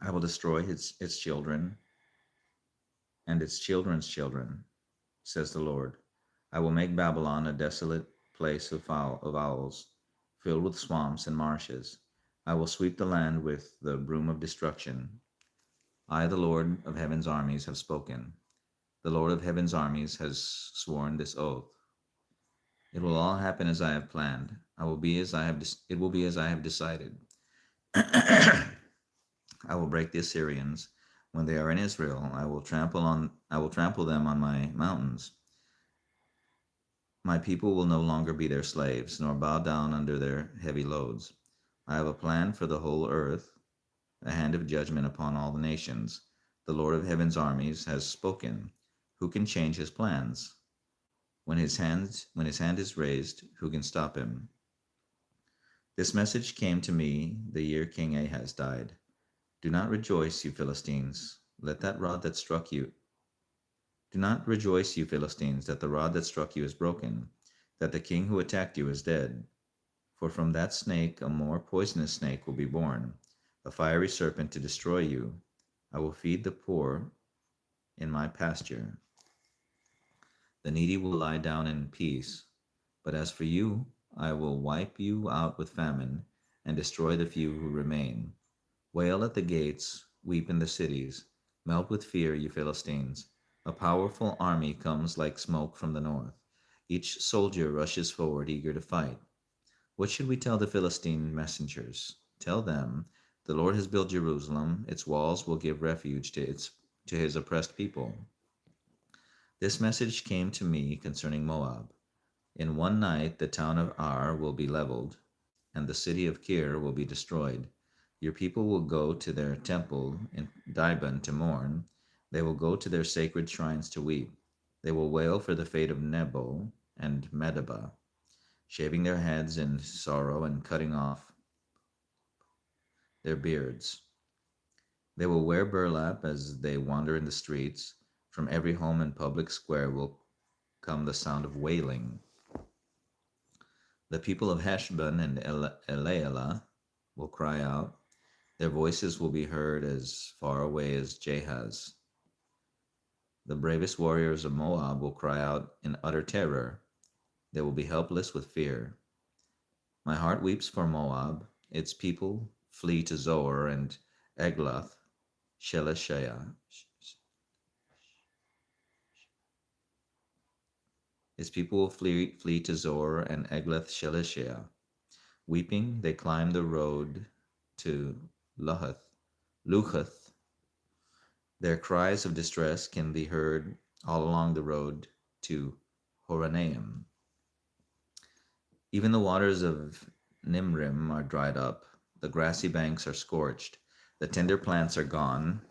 A: I will destroy its children and its children's children, says the Lord. I will make Babylon a desolate place of owls, filled with swamps and marshes. I will sweep the land with the broom of destruction. I, the Lord of heaven's armies, have spoken. The Lord of heaven's armies has sworn this oath. It will all happen as I have planned. It will be as I have decided. I will break the Assyrians when they are in Israel. I will trample them on my mountains. My people will no longer be their slaves, nor bow down under their heavy loads. I have a plan for the whole earth, a hand of judgment upon all the nations. The Lord of heaven's armies has spoken. Who can change his plans? When his hand is raised, who can stop him? This message came to me the year King Ahaz died. Do not rejoice, you Philistines. Let that rod that struck you Do not rejoice, you Philistines, that the rod that struck you is broken, that the king who attacked you is dead. For from that snake a more poisonous snake will be born, a fiery serpent to destroy you. I will feed the poor in my pasture. The needy will lie down in peace. But as for you, I will wipe you out with famine and destroy the few who remain. Wail at the gates, weep in the cities, melt with fear, you Philistines. A powerful army comes like smoke from the north. Each soldier rushes forward, eager to fight. What should we tell the Philistine messengers? Tell them, the Lord has built Jerusalem. Its walls will give refuge to his oppressed people. This message came to me concerning Moab. In one night the town of Ar will be leveled, and the city of Kir will be destroyed. Your people will go to their temple in Dibon to mourn. They will go to their sacred shrines to weep. They will wail for the fate of Nebo and Medeba, shaving their heads in sorrow and cutting off their beards. They will wear burlap as they wander in the streets. From every home and public square will come the sound of wailing. The people of Heshbon and Elealeh will cry out. Their voices will be heard as far away as Jahaz. The bravest warriors of Moab will cry out in utter terror. They will be helpless with fear. My heart weeps for Moab. Its people flee to Zoar and Eglath, Shelishah. Its people will flee to Zor and Eglath Shelishah. Weeping, they climb the road to Luhath. Their cries of distress can be heard all along the road to Horonaim. Even the waters of Nimrim are dried up. The grassy banks are scorched. The tender plants are gone.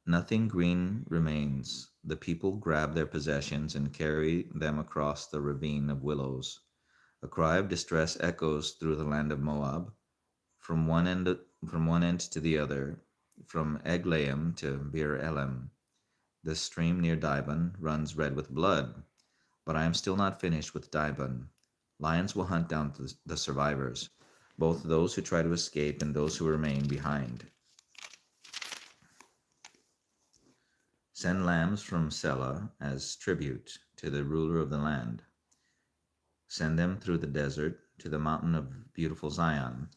A: Nothing green remains. The people grab their possessions and carry them across the ravine of willows. A cry of distress echoes through the land of Moab, from one end to the other, from Eglaim to Bir Elim. The stream near Dibon runs red with blood, but I am still not finished with Dibon. Lions will hunt down the survivors, both those who try to escape and those who remain behind. Send lambs from Selah as tribute to the ruler of the land. Send them through the desert to the mountain of beautiful Zion.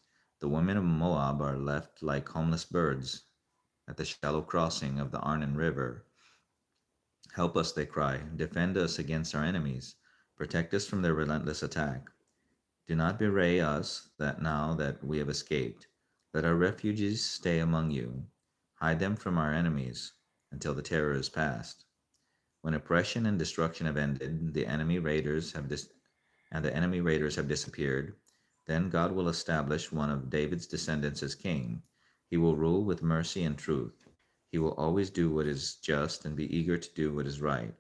A: The women of Moab are left like homeless birds at the shallow crossing of the Arnon River. Help us, they cry. Defend us against our enemies. Protect us from their relentless attack. Do not bewray us that now that we have escaped. Let our refugees stay among you. Hide them from our enemies until the terror is past. When oppression and destruction have ended, the enemy raiders have disappeared, then God will establish one of David's descendants as king. He will rule with mercy and truth. He will always do what is just and be eager to do what is right.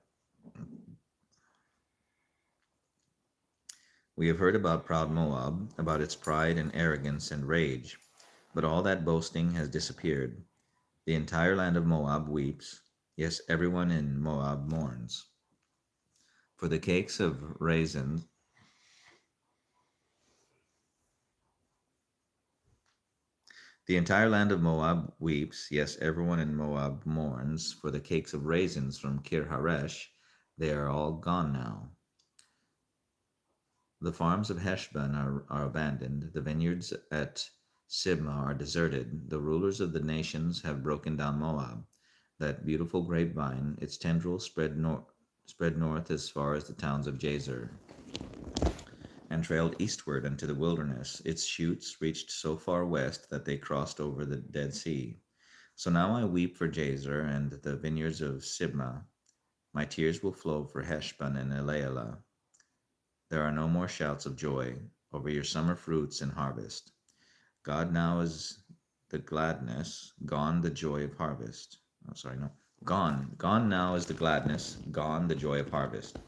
A: We have heard about proud Moab, about its pride and arrogance and rage, but all that boasting has disappeared. The entire land of Moab weeps. Yes, everyone in Moab mourns. For the cakes of raisins, the entire land of Moab weeps. Yes, everyone in Moab mourns. For the cakes of raisins from Kir Haresh, they are all gone now. The farms of Heshbon are abandoned. The vineyards at Sibmah are deserted. The rulers of the nations have broken down Moab, that beautiful grapevine. Its tendrils spread north as far as the towns of Jazer, and trailed eastward into the wilderness. Its shoots reached so far west that they crossed over the Dead Sea. So now I weep for Jazer and the vineyards of Sibmah. My tears will flow for Heshbon and Elealeh. There are no more shouts of joy over your summer fruits and harvest. God now is the gladness, gone the joy of harvest. Oh, sorry, no. Gone now is the gladness, gone the joy of harvest.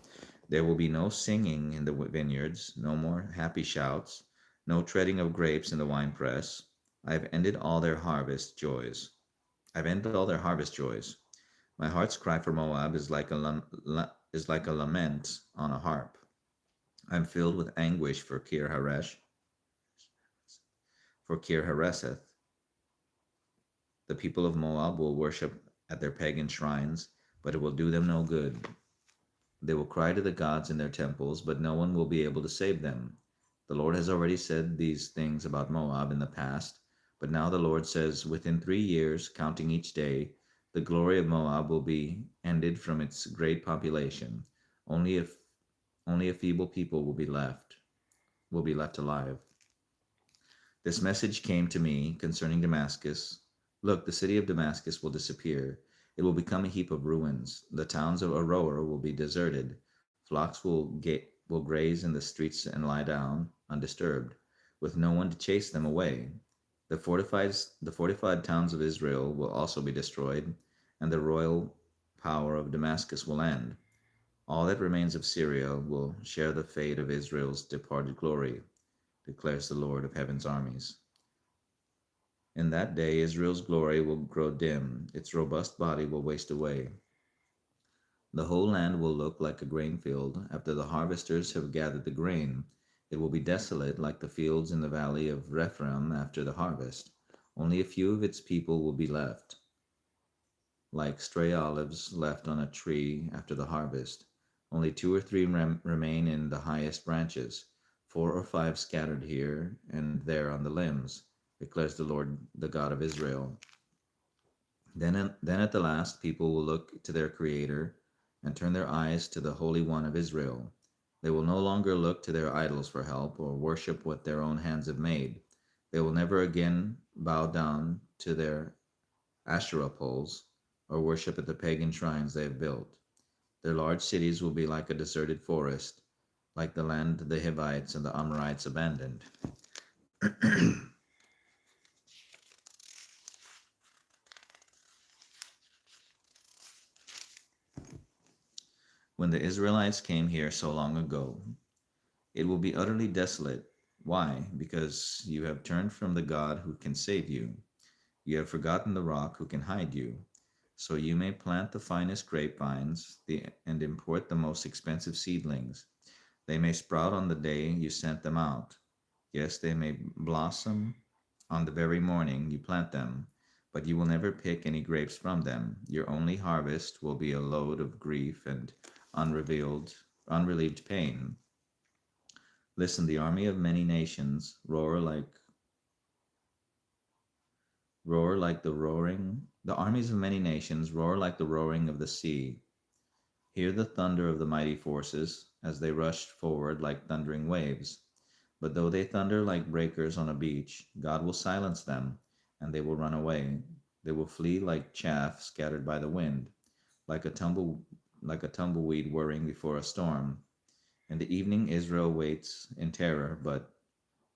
A: There will be no singing in the vineyards, no more happy shouts, no treading of grapes in the winepress. I have ended all their harvest joys. I've ended all their harvest joys. My heart's cry for Moab is like a lament on a harp. I am filled with anguish for Kir Hareseth. The people of Moab will worship at their pagan shrines, but it will do them no good. They will cry to the gods in their temples, but no one will be able to save them. The Lord has already said these things about Moab in the past, but now the Lord says, within 3 years, counting each day, the glory of Moab will be ended from its great population. Only a feeble people will be left alive. This message came to me concerning Damascus. Look, the city of Damascus will disappear. It will become a heap of ruins. The towns of Aroer will be deserted. Flocks will graze in the streets and lie down undisturbed, with no one to chase them away. The fortified towns of Israel will also be destroyed, and the royal power of Damascus will end. All that remains of Syria will share the fate of Israel's departed glory, declares the Lord of heaven's armies. In that day, Israel's glory will grow dim, its robust body will waste away. The whole land will look like a grain field after the harvesters have gathered the grain. It will be desolate like the fields in the valley of Rephaim after the harvest. Only a few of its people will be left. like stray olives left on a tree after the harvest. Only two or three remain in the highest branches, 4 or 5 scattered here and there on the limbs, declares the Lord, the God of Israel. Then at the last, people will look to their Creator and turn their eyes to the Holy One of Israel. They will no longer look to their idols for help or worship what their own hands have made. They will never again bow down to their Asherah poles or worship at the pagan shrines they have built. Their large cities will be like a deserted forest, like the land the Hivites and the Amorites abandoned. When the Israelites came here so long ago, it will be utterly desolate. Why? Because you have turned from the God who can save you. You have forgotten the rock who can hide you. So you may plant the finest grapevines and import the most expensive seedlings. They may sprout on the day you sent them out. Yes, they may blossom on the very morning you plant them, but you will never pick any grapes from them. Your only harvest will be a load of grief and unrelieved pain. Listen, the army of many nations roar like the roaring. The armies of many nations roar like the roaring of the sea. Hear the thunder of the mighty forces as they rush forward like thundering waves. But though they thunder like breakers on a beach, God will silence them, and they will run away. They will flee like chaff scattered by the wind, like a tumbleweed whirring before a storm. In the evening Israel waits in terror, but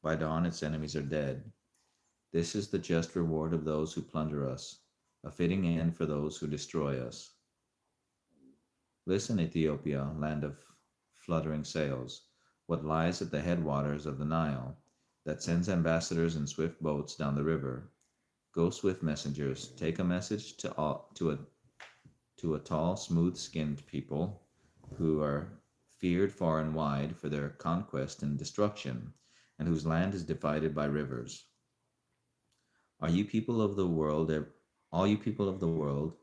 A: by dawn its enemies are dead. This is the just reward of those who plunder us, a fitting end for those who destroy us. Listen, Ethiopia, land of fluttering sails, what lies at the headwaters of the Nile, that sends ambassadors in swift boats down the river. Go, swift messengers, take a message to a tall, smooth-skinned people who are feared far and wide for their conquest and destruction, and whose land is divided by rivers. Are you people of the world, all you people of the world,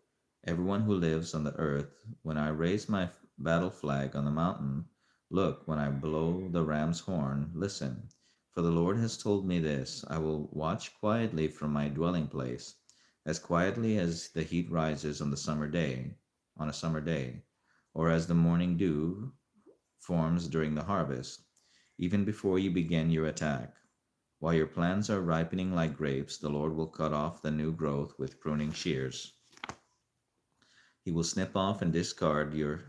A: everyone who lives on the earth, when I raise my battle flag on the mountain, look, when I blow the ram's horn, listen. For the Lord has told me this, I will watch quietly from my dwelling place, as quietly as the heat rises on a summer day, or as the morning dew forms during the harvest, even before you begin your attack. While your plans are ripening like grapes, the Lord will cut off the new growth with pruning shears. He will snip off and discard your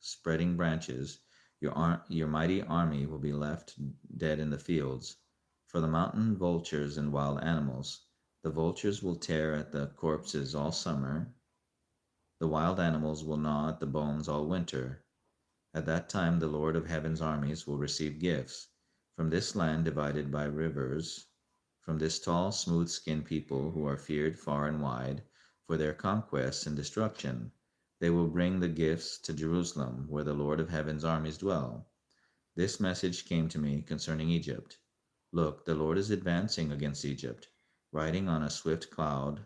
A: spreading branches. Your mighty army will be left dead in the fields. For the mountain vultures and wild animals, the vultures will tear at the corpses all summer. The wild animals will gnaw at the bones all winter. At that time the Lord of heaven's armies will receive gifts from this land divided by rivers, from this tall, smooth-skinned people who are feared far and wide for their conquests and destruction. They will bring the gifts to Jerusalem, where the Lord of heaven's armies dwell. This message came to me concerning Egypt. Look, the Lord is advancing against Egypt, riding on a swift cloud.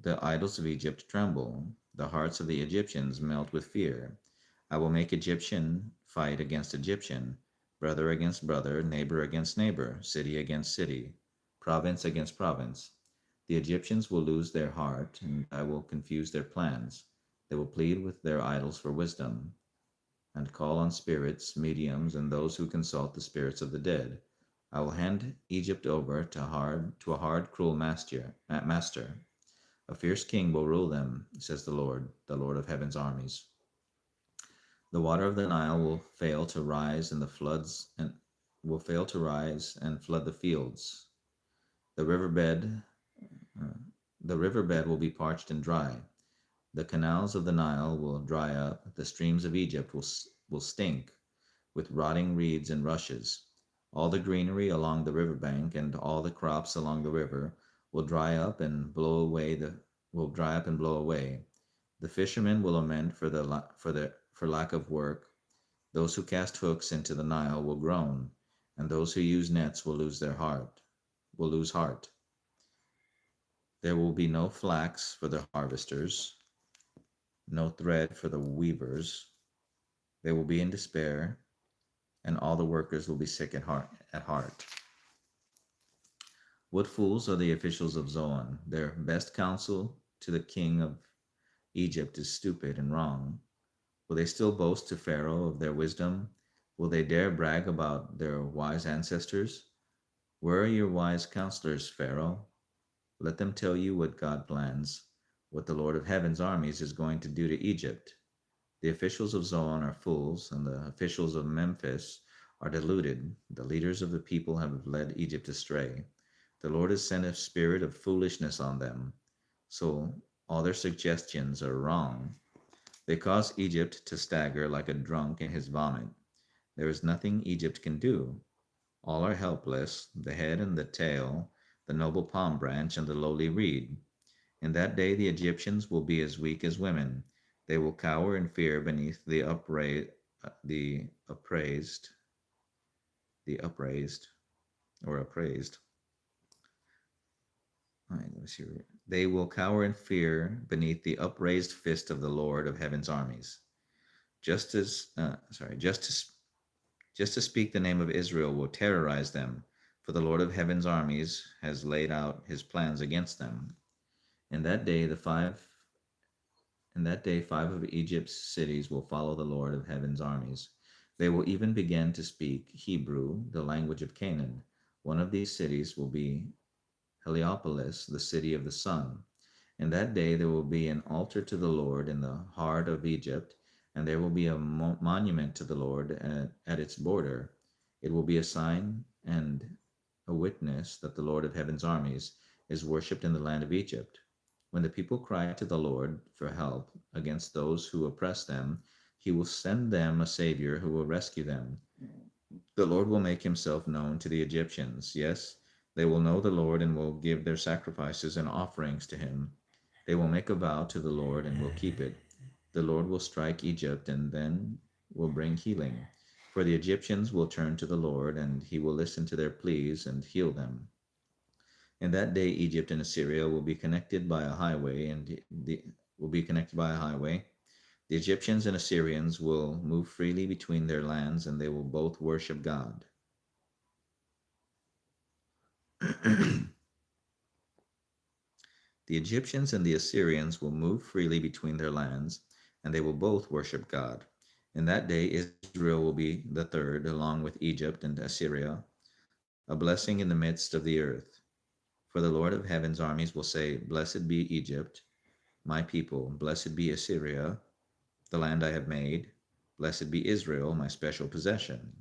A: The idols of Egypt tremble. The hearts of the Egyptians melt with fear. I will make Egyptian fight against Egyptian, brother against brother, neighbor against neighbor, city against city, province against province. The Egyptians will lose their heart, and I will confuse their plans. They will plead with their idols for wisdom, and call on spirits, mediums, and those who consult the spirits of the dead. I will hand Egypt over to a hard, cruel master. A fierce king will rule them, says the Lord of heaven's armies. The water of the Nile will fail to rise and flood the fields. The riverbed will be parched and dry. The canals of the Nile will dry up. The streams of Egypt will stink with rotting reeds and rushes. All the greenery along the riverbank and all the crops along the river will dry up and blow away. The fishermen will lament for lack of work. Those who cast hooks into the Nile will groan, and those who use nets will lose heart. There will be no flax for the harvesters, no thread for the weavers. They will be in despair, and all the workers will be sick at heart. What fools are the officials of Zoan! Their best counsel to the king of Egypt is stupid and wrong. Will they still boast to Pharaoh of their wisdom? Will they dare brag about their wise ancestors? Where are your wise counselors, Pharaoh? Let them tell you what God plans, what the Lord of heaven's armies is going to do to Egypt. The officials of Zoan are fools, and the officials of Memphis are deluded. The leaders of the people have led Egypt astray. The Lord has sent a spirit of foolishness on them, so all their suggestions are wrong. They cause Egypt to stagger like a drunk in his vomit. There is nothing Egypt can do. All are helpless, the head and the tail, the noble palm branch and the lowly reed. In that day the Egyptians will be as weak as women. They will cower in fear beneath the appraised, the upraised, or appraised. All right, let me see. They will cower in fear beneath the upraised fist of the Lord of heaven's armies. Just as, sorry, just to speak the name of Israel will terrorize them, for the Lord of heaven's armies has laid out his plans against them. In that day, five of Egypt's cities will follow the Lord of heaven's armies. They will even begin to speak Hebrew, the language of Canaan. One of these cities will be Heliopolis, the city of the sun. In that day there will be an altar to the Lord in the heart of Egypt, and there will be a monument to the Lord at its border. It will be a sign and a witness that the Lord of heaven's armies is worshipped in the land of Egypt. When the people cry to the Lord for help against those who oppress them, he will send them a Savior who will rescue them. The Lord will make himself known to the Egyptians. Yes, they will know the Lord and will give their sacrifices and offerings to him. They will make a vow to the Lord and will keep it. The Lord will strike Egypt and then will bring healing. For the Egyptians will turn to the Lord, and he will listen to their pleas and heal them. In that day, Egypt and Assyria will be connected by a highway, The Egyptians and Assyrians will move freely between their lands, and they will both worship God. The Egyptians and the Assyrians will move freely between their lands, and they will both worship God. In that day, Israel will be the third, along with Egypt and Assyria, a blessing in the midst of the earth. For the Lord of heaven's armies will say, Blessed be Egypt, my people. Blessed be Assyria, the land I have made. Blessed be Israel, my special possession.